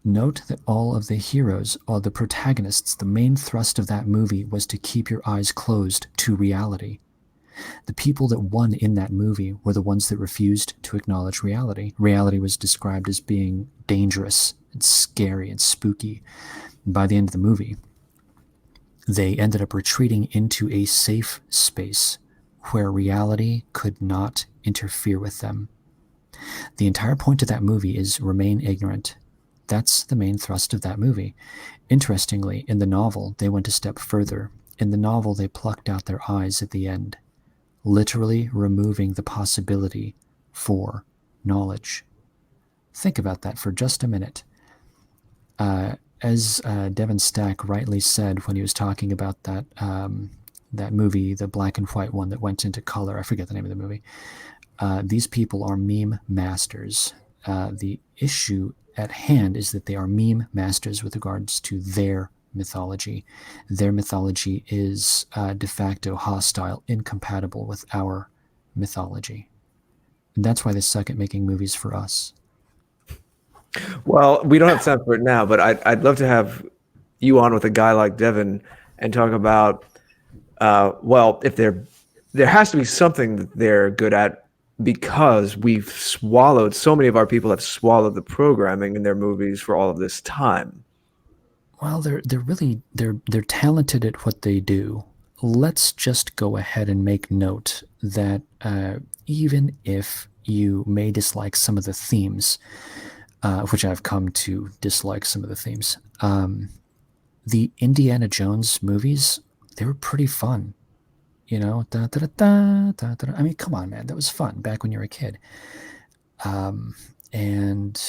Note that all of the heroes, all the protagonists, the main thrust of that movie was to keep your eyes closed to reality. The people that won in that movie were the ones that refused to acknowledge reality. Reality was described as being dangerous and scary and spooky. And by the end of the movie, they ended up retreating into a safe space where reality could not interfere with them. The entire point of that movie is remain ignorant. That's the main thrust of that movie. Interestingly, in the novel, they went a step further. In the novel, they plucked out their eyes at the end, literally removing the possibility for knowledge. Think about that for just a minute. As Devin Stack rightly said when he was talking about that movie, the black and white one that went into color, I forget the name of the movie. These people are meme masters. The issue at hand is that they are meme masters with regards to their mythology. Their mythology is de facto hostile, incompatible with our mythology. And that's why they suck at making movies for us. Well, we don't have time for it now, but I'd love to have you on with a guy like Devin and talk about, well, if there has to be something that they're good at, because we've swallowed, so many of our people have swallowed the programming in their movies for all of this time. Well, they're talented at what they do. Let's just go ahead and make note that even if you may dislike some of the themes, which I've come to dislike some of the themes, the Indiana Jones movies, they were pretty fun. I mean, come on, man, that was fun back when you were a kid. And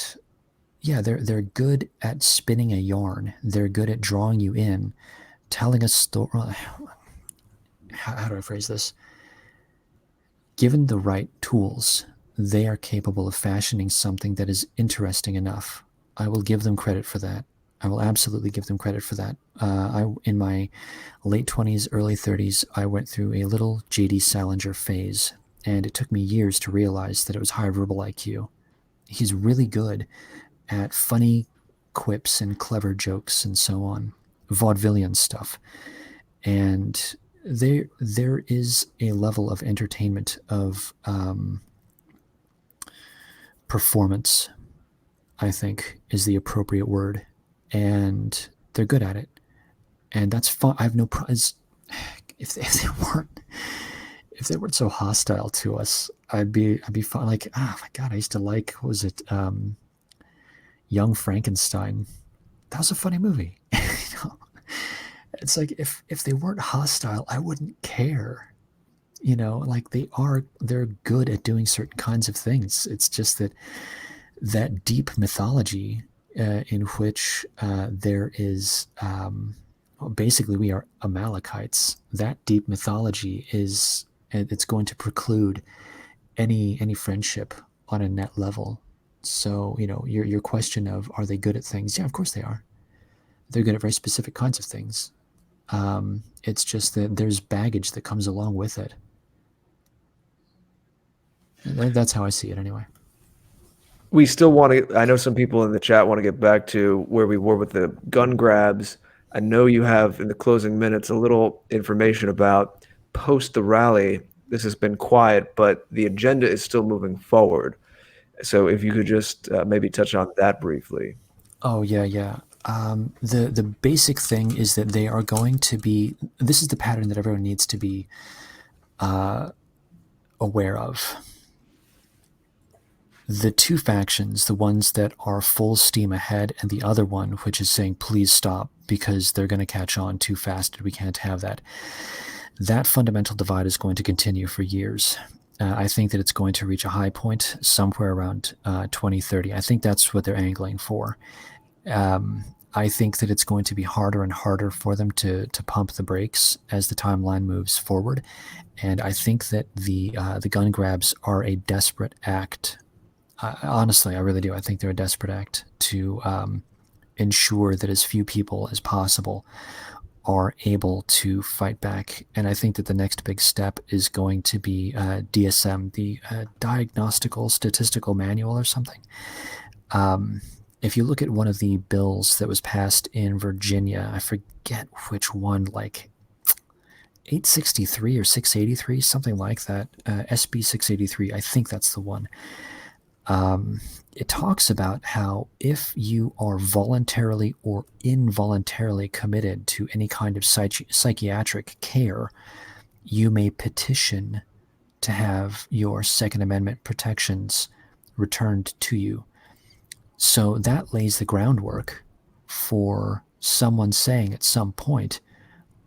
yeah, they're good at spinning a yarn. They're good at drawing you in, telling a story. How do I phrase this? Given the right tools, they are capable of fashioning something that is interesting enough. I will give them credit for that. I will absolutely give them credit for that. In my late 20s, early 30s, I went through a little J.D. Salinger phase, and it took me years to realize that it was high verbal IQ. He's really good at funny quips and clever jokes and so on, vaudevillian stuff. And there is a level of entertainment, of performance, I think is the appropriate word. And they're good at it. And that's fun. I have no problem. If they weren't so hostile to us, I'd be fine. Like, oh my God, I used to like, what was it? Young Frankenstein. That was a funny movie. It's like, if they weren't hostile, I wouldn't care. Like they're good at doing certain kinds of things. It's just that deep mythology in which there is, basically we are Amalekites. That deep mythology it's going to preclude any friendship on a net level. So, your question of, are they good at things? Yeah, of course they are. They're good at very specific kinds of things. It's just that there's baggage that comes along with it. That's how I see it anyway. We still want to, I know some people in the chat want to get back to where we were with the gun grabs. I know you have, in the closing minutes, a little information about post the rally. This has been quiet, but the agenda is still moving forward. So if you could just maybe touch on that briefly. Oh, yeah. the basic thing is that they are going to be. This is the pattern that everyone needs to be aware of. The two factions, the ones that are full steam ahead, and the other one which is saying, please stop, because they're going to catch on too fast and we can't have that. That fundamental divide is going to continue for years. I think that it's going to reach a high point somewhere around 2030. I think that's what they're angling for. I think that it's going to be harder and harder for them to pump the brakes as the timeline moves forward. And I think that the gun grabs are a desperate act. Honestly, I really do. I think they're a desperate act to ensure that as few people as possible are able to fight back. And I think that the next big step is going to be DSM, the Diagnostical Statistical Manual or something. If you look at one of the bills that was passed in Virginia, I forget which one, like 863 or 683, something like that, SB 683, I think that's the one. It talks about how if you are voluntarily or involuntarily committed to any kind of psychiatric care, you may petition to have your Second Amendment protections returned to you. So that lays the groundwork for someone saying at some point,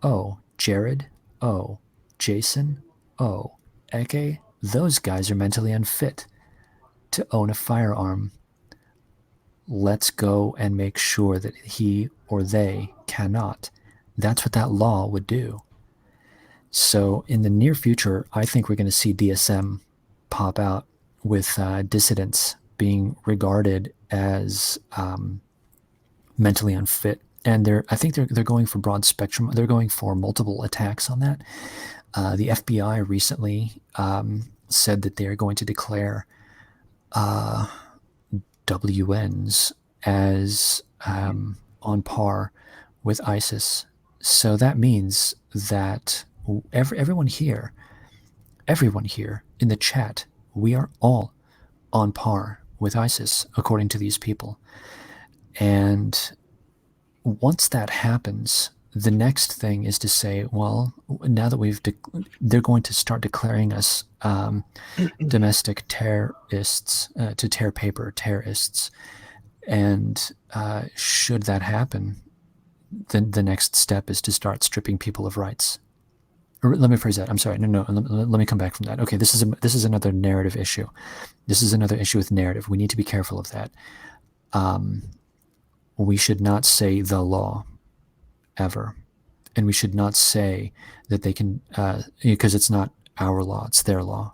oh, Jared, oh, Jason, oh, Ecce, those guys are mentally unfit to own a firearm. Let's go and make sure that he or they cannot. That's what that law would do. So in the near future, I think we're going to see DSM pop out with dissidents being regarded as mentally unfit. And I think they're going for broad spectrum. They're going for multiple attacks on that. The FBI recently said that they are going to declare WNs as on par with ISIS. So that means that everyone here in the chat, we are all on par with ISIS, according to these people. And once that happens, the next thing is to say, well, now that they're going to start declaring us domestic terrorists, to tear paper terrorists. And should that happen, then the next step is to start stripping people of rights. Or let me phrase that. I'm sorry. No. Let me come back from that. Okay, this is another narrative issue. This is another issue with narrative. We need to be careful of that. We should not say the law ever. And we should not say that they can, because it's not our law, it's their law.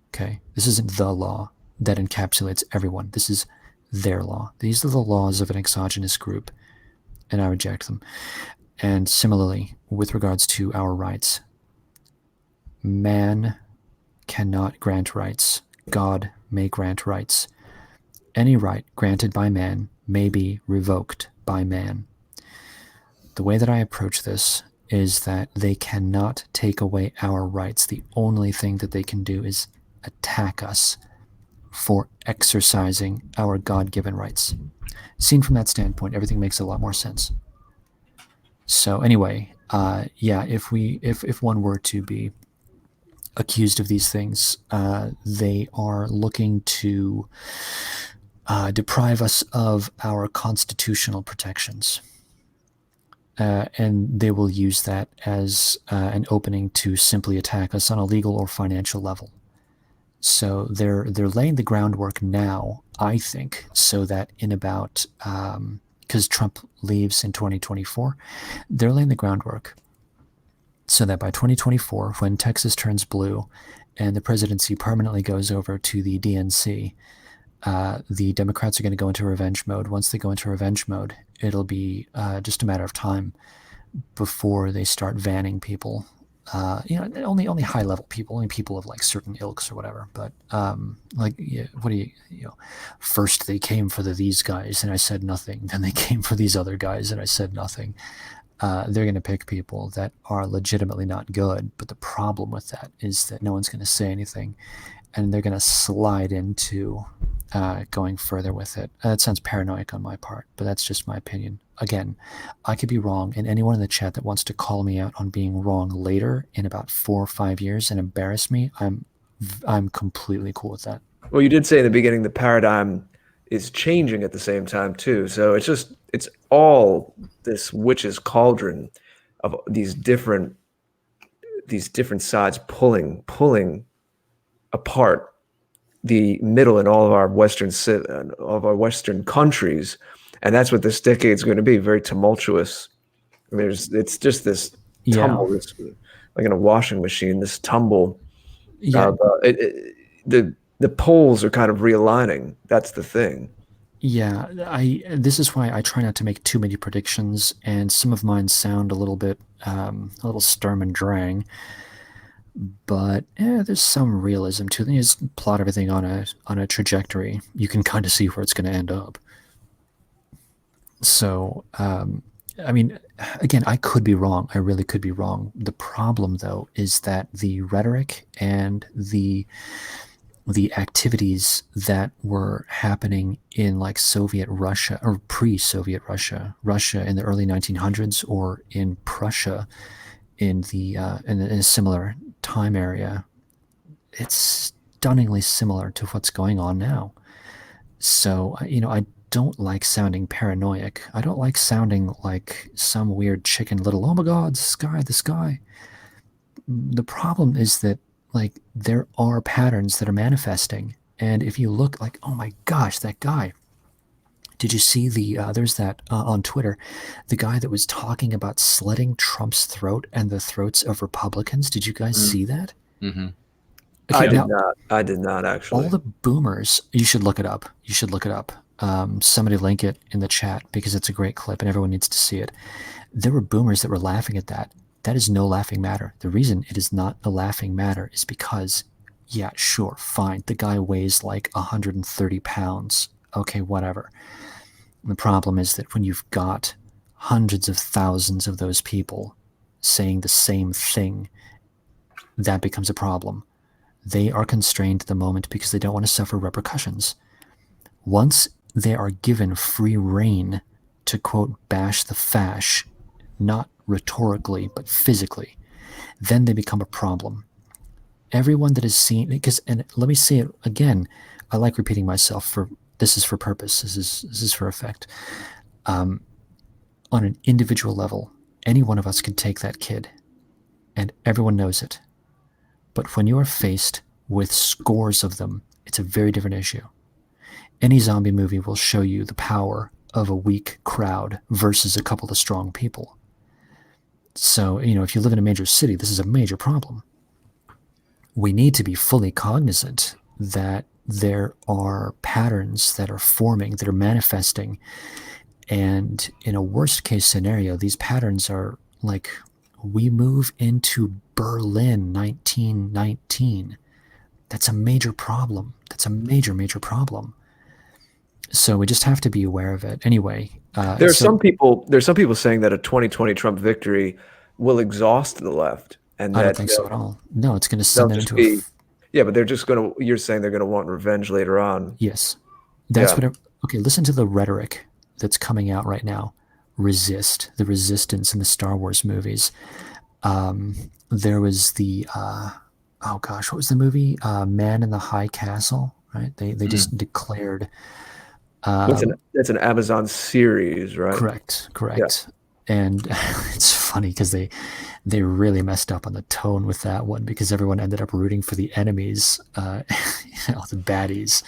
Okay? This isn't the law that encapsulates everyone. This is their law. These are the laws of an exogenous group, and I reject them. And similarly, with regards to our rights, man cannot grant rights. God may grant rights. Any right granted by man may be revoked by man. The way that I approach this is that they cannot take away our rights. The only thing that they can do is attack us for exercising our God-given rights. Seen from that standpoint, everything makes a lot more sense. So anyway, if one were to be accused of these things, they are looking to deprive us of our constitutional protections. And they will use that as an opening to simply attack us on a legal or financial level. So they're laying the groundwork now, I think, so that in about, because Trump leaves in 2024, they're laying the groundwork so that by 2024, when Texas turns blue and the presidency permanently goes over to the DNC, the Democrats are going to go into revenge mode. Once they go into revenge mode, it'll be just a matter of time before they start vanning people. Only high-level people, only people of like certain ilks or whatever. But first they came for these guys and I said nothing. Then they came for these other guys and I said nothing. They're going to pick people that are legitimately not good. But the problem with that is that no one's going to say anything. and they're going to slide into going further with it. That sounds paranoid on my part, but that's just my opinion. Again, I could be wrong, and anyone in the chat that wants to call me out on being wrong later in about 4 or 5 years and embarrass me, I'm completely cool with that. Well, you did say in the beginning the paradigm is changing at the same time too. So it's all this witch's cauldron of these different sides pulling apart the middle in all of our Western countries, and that's what this decade is going to be, very tumultuous. It's just this tumble, this, like in a washing machine, this tumble. Yeah. The poles are kind of realigning. That's the thing. Yeah, this is why I try not to make too many predictions, and some of mine sound a little bit, a little Sturm and Drang, but there's some realism to it. You just plot everything on a trajectory. You can kind of see where it's going to end up. So, I mean, again, I could be wrong. I really could be wrong. The problem, though, is that the rhetoric and the activities that were happening in like Soviet Russia or pre-Soviet Russia in the early 1900s, or in Prussia in a similar time area, it's stunningly similar to what's going on now. So, I don't like sounding paranoid. I don't like sounding like some weird Chicken Little, oh my God, the sky. The problem is that, like, there are patterns that are manifesting. And if you look, like, oh my gosh, that guy. Did you see there's that on Twitter, the guy that was talking about slitting Trump's throat and the throats of Republicans? Did you guys see that? Mm-hmm. Okay, I did not actually. All the boomers, you should look it up. Somebody link it in the chat because it's a great clip and everyone needs to see it. There were boomers that were laughing at that. That is no laughing matter. The reason it is not a laughing matter is because, yeah, sure, fine. The guy weighs like 130 pounds. Okay, whatever. The problem is that when you've got hundreds of thousands of those people saying the same thing, that becomes a problem. They are constrained at the moment because they don't want to suffer repercussions. Once they are given free rein to, quote, bash the fash, not rhetorically, but physically, then they become a problem. Everyone that is seen, and let me say it again, I like repeating myself, this is for purpose, this is for effect. On an individual level, any one of us could take that kid, and everyone knows it. But when you are faced with scores of them, it's a very different issue. Any zombie movie will show you the power of a weak crowd versus a couple of strong people. So, if you live in a major city, this is a major problem. We need to be fully cognizant that there are patterns that are forming, that are manifesting. And in a worst case scenario, these patterns are like, we move into Berlin 1919. That's a major problem. That's a major, major problem. So we just have to be aware of it. Anyway, there's some people saying that a 2020 Trump victory will exhaust the left, and I don't think so at all. No, it's going to send them into yeah, but they're just going to. You're saying they're going to want revenge later on. Yes, that's what. Okay, listen to the rhetoric that's coming out right now. The resistance in the Star Wars movies. There was the oh gosh, what was the movie? Man in the High Castle, right? They just declared. That's an Amazon series, right? Correct. Yeah. And it's funny because they really messed up on the tone with that one, because everyone ended up rooting for the enemies, the baddies.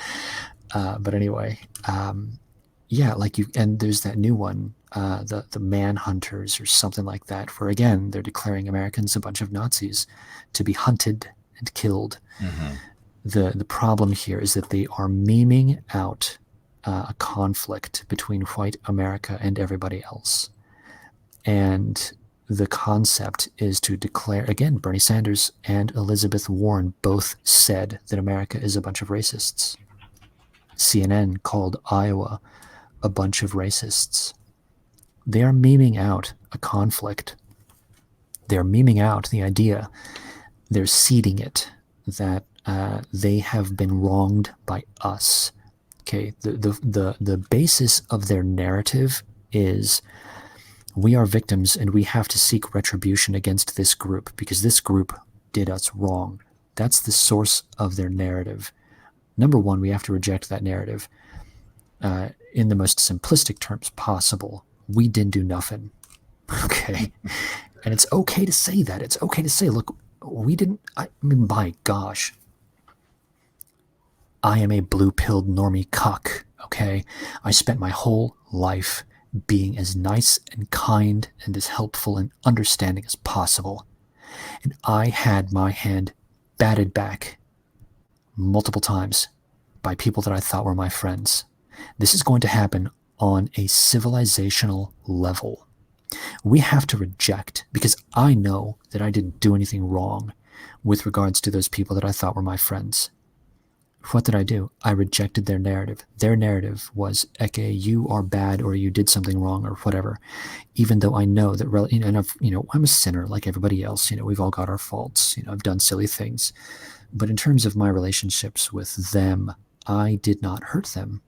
But anyway, yeah, and there's that new one, the Manhunters or something like that, where again they're declaring Americans a bunch of Nazis to be hunted and killed. Mm-hmm. The problem here is that they are memeing out a conflict between white America and everybody else. And the concept is to declare, again, Bernie Sanders and Elizabeth Warren both said that America is a bunch of racists. CNN called Iowa a bunch of racists. They are memeing out a conflict. They're memeing out the idea, they're seeding it, that they have been wronged by us. Okay, the basis of their narrative is we are victims and we have to seek retribution against this group because this group did us wrong. That's the source of their narrative. Number one, we have to reject that narrative in the most simplistic terms possible. We didn't do nothing. Okay. And it's okay to say that. It's okay to say, look, we didn't, I mean, by gosh, I am a blue-pilled normie cuck, okay? I spent my whole life being as nice and kind and as helpful and understanding as possible. And I had my hand batted back multiple times by people that I thought were my friends. This is going to happen on a civilizational level. We have to reject, because I know that I didn't do anything wrong with regards to those people that I thought were my friends. What did I do? I rejected their narrative. Their narrative was, Ecce, you are bad, or you did something wrong, or whatever. Even though I know that, I'm a sinner like everybody else. We've all got our faults. I've done silly things. But in terms of my relationships with them, I did not hurt them.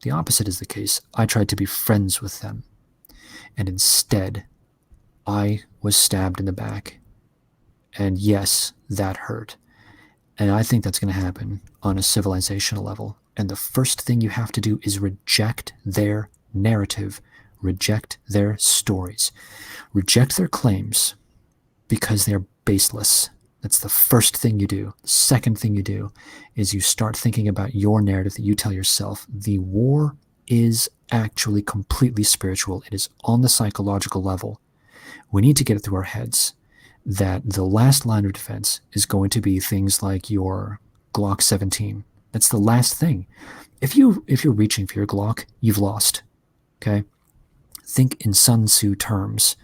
The opposite is the case. I tried to be friends with them. And instead, I was stabbed in the back. And yes, that hurt. And I think that's going to happen on a civilizational level. And the first thing you have to do is reject their narrative, reject their stories, reject their claims because they're baseless. That's the first thing you do. The second thing you do is you start thinking about your narrative that you tell yourself. The war is actually completely spiritual. It is on the psychological level. We need to get it through our heads that the last line of defense is going to be things like your Glock 17. That's the last thing. If you're reaching for your Glock, you've lost. Okay? Think in Sun Tzu terms.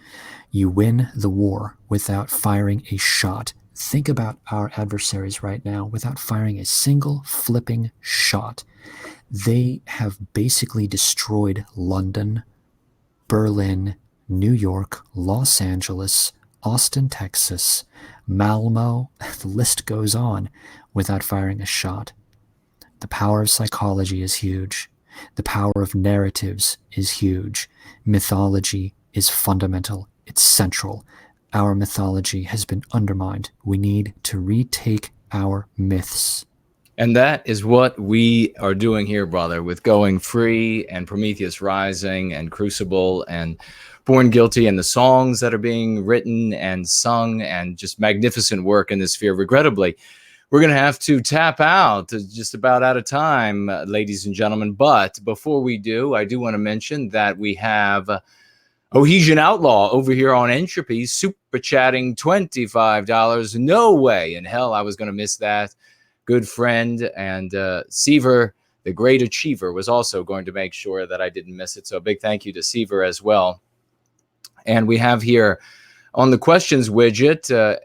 You win the war without firing a shot. Think about our adversaries right now without firing a single flipping shot. They have basically destroyed London, Berlin, New York, Los Angeles, Austin, Texas, Malmo, the list goes on, without firing a shot. The power of psychology is huge. The power of narratives is huge. Mythology is fundamental. It's central. Our mythology has been undermined. We need to retake our myths. And that is what we are doing here, brother, with Going Free and Prometheus Rising and Crucible and Born Guilty and the songs that are being written and sung and just magnificent work in this sphere. Regrettably, we're going to have to tap out, just about out of time, ladies and gentlemen. But before we do, I do want to mention that we have Ohesian Outlaw over here on Entropy, super chatting $25. No way in hell I was going to miss that. Good friend. And Seaver, the great achiever, was also going to make sure that I didn't miss it. So a big thank you to Seaver as well. And we have here on the questions widget,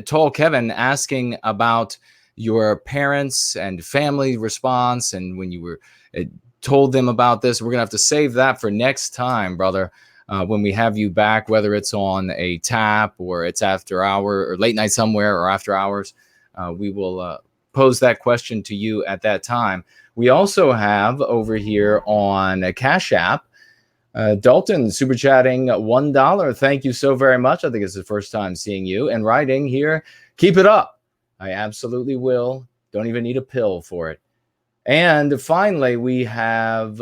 Tall Kevin asking about your parents and family response and when you were told them about this. We're going to have to save that for next time, brother, when we have you back, whether it's on a tap or it's after hour or late night somewhere or after hours. We will pose that question to you at that time. We also have over here on a Cash App, Dalton super chatting $1. Thank you so very much. I think it's the first time seeing you and writing here. Keep it up. I absolutely will. Don't even need a pill for it. And finally, we have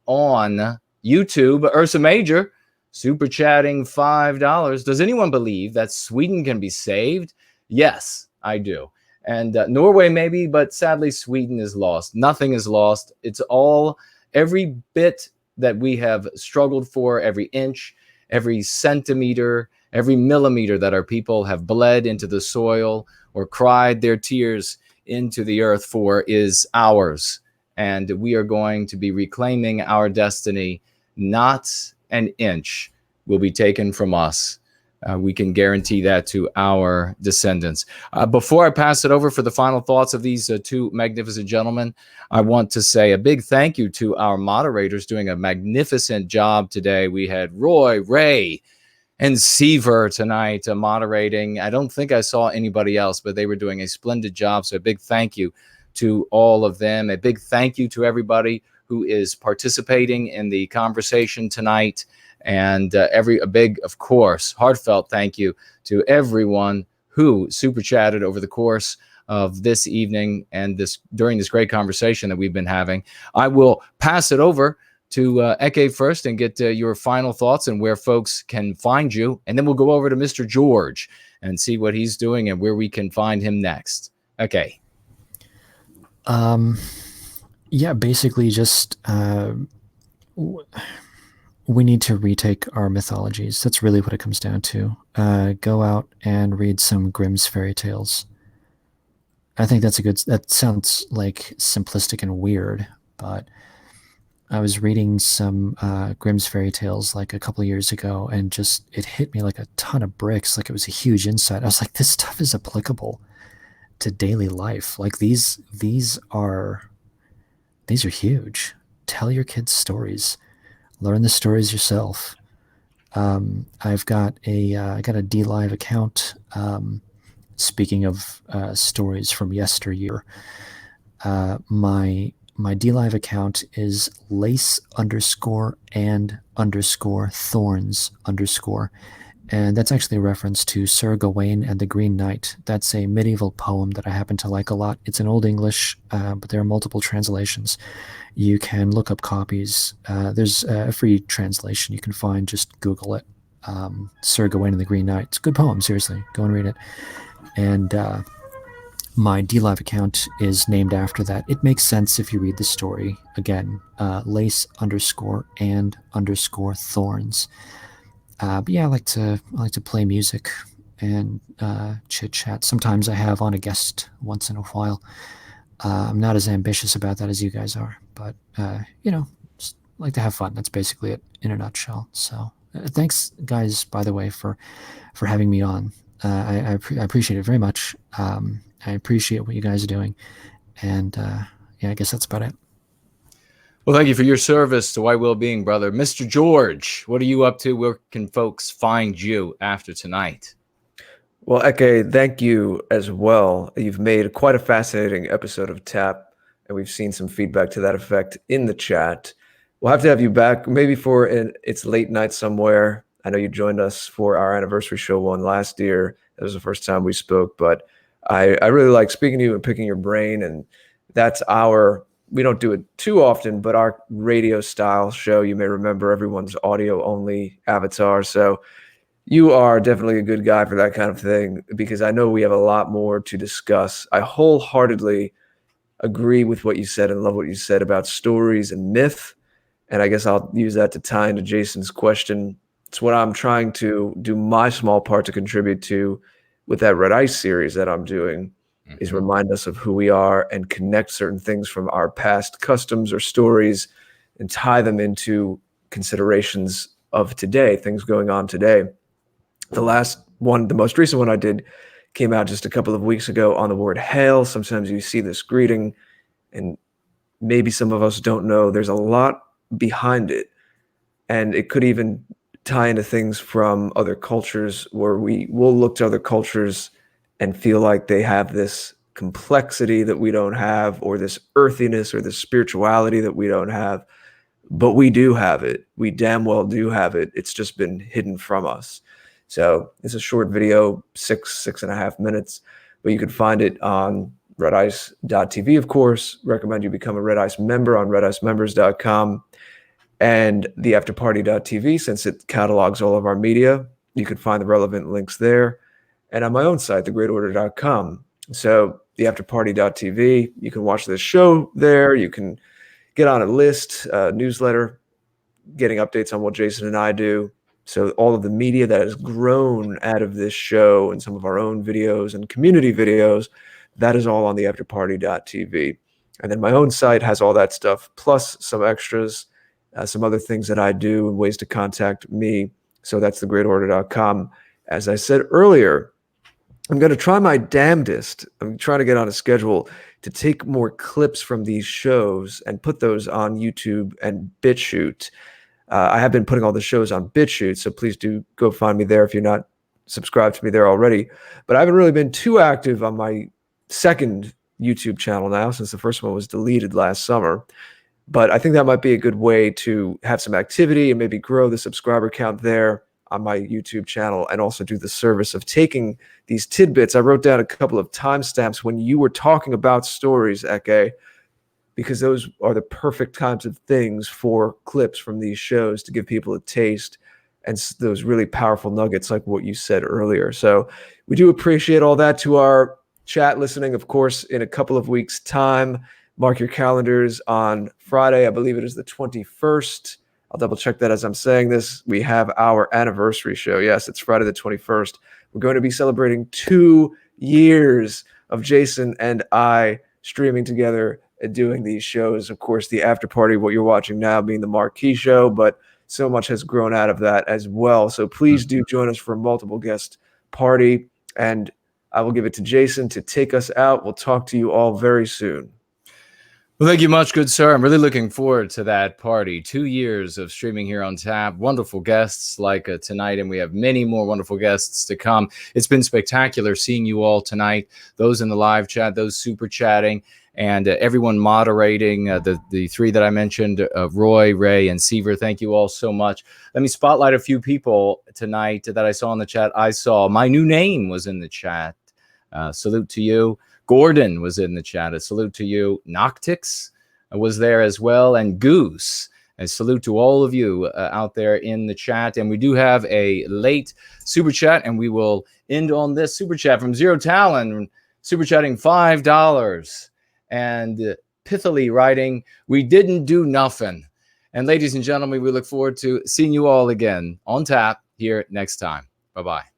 on YouTube, Ursa Major super chatting $5. Does anyone believe that Sweden can be saved? Yes, I do. And Norway maybe, but sadly Sweden is lost. Nothing is lost. It's all, every bit that we have struggled for, every inch, every centimeter, every millimeter that our people have bled into the soil or cried their tears into the earth for is ours. And we are going to be reclaiming our destiny. Not an inch will be taken from us. We can guarantee that to our descendants. Before I pass it over for the final thoughts of these two magnificent gentlemen, I want to say a big thank you to our moderators doing a magnificent job today. We had Roy, Ray, and Seaver tonight moderating. I don't think I saw anybody else, but they were doing a splendid job. So a big thank you to all of them. A big thank you to everybody who is participating in the conversation tonight. And a big, of course, heartfelt thank you to everyone who super chatted over the course of this evening and during this great conversation that we've been having. I will pass it over to Ecce first and get your final thoughts and where folks can find you. And then we'll go over to Mr. George and see what he's doing and where we can find him next. Okay. Yeah, basically just we need to retake our mythologies. That's really what it comes down to. Go out and read some Grimm's fairy tales. I think that sounds like simplistic and weird, but I was reading some Grimm's fairy tales like a couple of years ago, and just it hit me like a ton of bricks. Like it was a huge insight. I was like, this stuff is applicable to daily life. Like these are huge. Tell your kids stories. Learn the stories yourself. I've got I got a DLive account. Speaking of stories from yesteryear, my DLive account is lace_and_thorns_. And that's actually a reference to Sir Gawain and the Green Knight. That's a medieval poem that I happen to like a lot. It's in Old English, but there are multiple translations. You can look up copies. There's a free translation you can find. Just Google it. Sir Gawain and the Green Knight. It's a good poem, seriously. Go and read it. And my DLive account is named after that. It makes sense if you read the story. Again, lace_and_thorns. But yeah, I like to play music and chit chat. Sometimes I have on a guest once in a while. I'm not as ambitious about that as you guys are, but just like to have fun. That's basically it in a nutshell. So thanks, guys, by the way, for having me on. I appreciate it very much. I appreciate what you guys are doing, and yeah, I guess that's about it. Well, thank you for your service to White Wellbeing, brother. Mr. George, what are you up to? Where can folks find you after tonight? Well, Ecce, thank you as well. You've made quite a fascinating episode of TAP, and we've seen some feedback to that effect in the chat. We'll have to have you back maybe for it's late night somewhere. I know you joined us for our anniversary show one last year. That was the first time we spoke, but I really like speaking to you and picking your brain, and that's we don't do it too often, but our radio style show, you may remember, everyone's audio only avatar. So you are definitely a good guy for that kind of thing, because I know we have a lot more to discuss. I wholeheartedly agree with what you said and love what you said about stories and myth. And I guess I'll use that to tie into Jason's question. It's what I'm trying to do my small part to contribute to with that Red Ice series that I'm doing. Is remind us of who we are and connect certain things from our past customs or stories and tie them into considerations of today, things going on today. The most recent one I did came out just a couple of weeks ago on the word hail. Sometimes you see this greeting and maybe some of us don't know there's a lot behind it. And it could even tie into things from other cultures where we will look to other cultures and feel like they have this complexity that we don't have, or this earthiness or this spirituality that we don't have. But we do have it. We damn well do have it. It's just been hidden from us. So it's a short video, 6.5 minutes, but you can find it on redice.tv, of course. Recommend you become a Red Ice member on redicemembers.com, and the afterparty.tv, since it catalogs all of our media. You can find the relevant links there. And on my own site, thegreatorder.com. So the afterparty.tv, you can watch this show there. You can get on a list, newsletter, getting updates on what Jason and I do. So all of the media that has grown out of this show and some of our own videos and community videos, that is all on the afterparty.tv. And then my own site has all that stuff, plus some extras, some other things that I do and ways to contact me. So that's thegreatorder.com. As I said earlier, I'm going to try my damnedest. I'm trying to get on a schedule to take more clips from these shows and put those on YouTube and BitChute. I have been putting all the shows on BitChute, so please do go find me there if you're not subscribed to me there already. But I haven't really been too active on my second YouTube channel now, since the first one was deleted last summer. But I think that might be a good way to have some activity and maybe grow the subscriber count there on my YouTube channel, and also do the service of taking these tidbits. I wrote down a couple of timestamps when you were talking about stories, Ecce, because those are the perfect kinds of things for clips from these shows to give people a taste, and those really powerful nuggets like what you said earlier. So we do appreciate all that. To our chat listening, of course, in a couple of weeks' time, mark your calendars on Friday. I believe it is the 21st. I'll double check that as I'm saying this. We have our anniversary show. Yes, it's Friday the 21st. We're going to be celebrating 2 years of Jason and I streaming together and doing these shows. Of course, the after party, what you're watching now being the marquee show, but so much has grown out of that as well. So please do join us for a multiple guest party, and I will give it to Jason to take us out. We'll talk to you all very soon. Well, thank you much, good sir. I'm really looking forward to that party. 2 years of streaming here on Tap. Wonderful guests like tonight, and we have many more wonderful guests to come. It's been spectacular seeing you all tonight, those in the live chat, those super chatting, and everyone moderating, the three that I mentioned, Roy, Ray, and Seaver. Thank you all so much. Let me spotlight a few people tonight that I saw in the chat. I saw my new name was in the chat. Salute to you. Gordon was in the chat. A salute to you. Noctix was there as well. And Goose. A salute to all of you out there in the chat. And we do have a late super chat, and we will end on this super chat from Zero Talon, super chatting $5 and pithily writing, "We didn't do nothing." And ladies and gentlemen, we look forward to seeing you all again on Tap here next time. Bye-bye.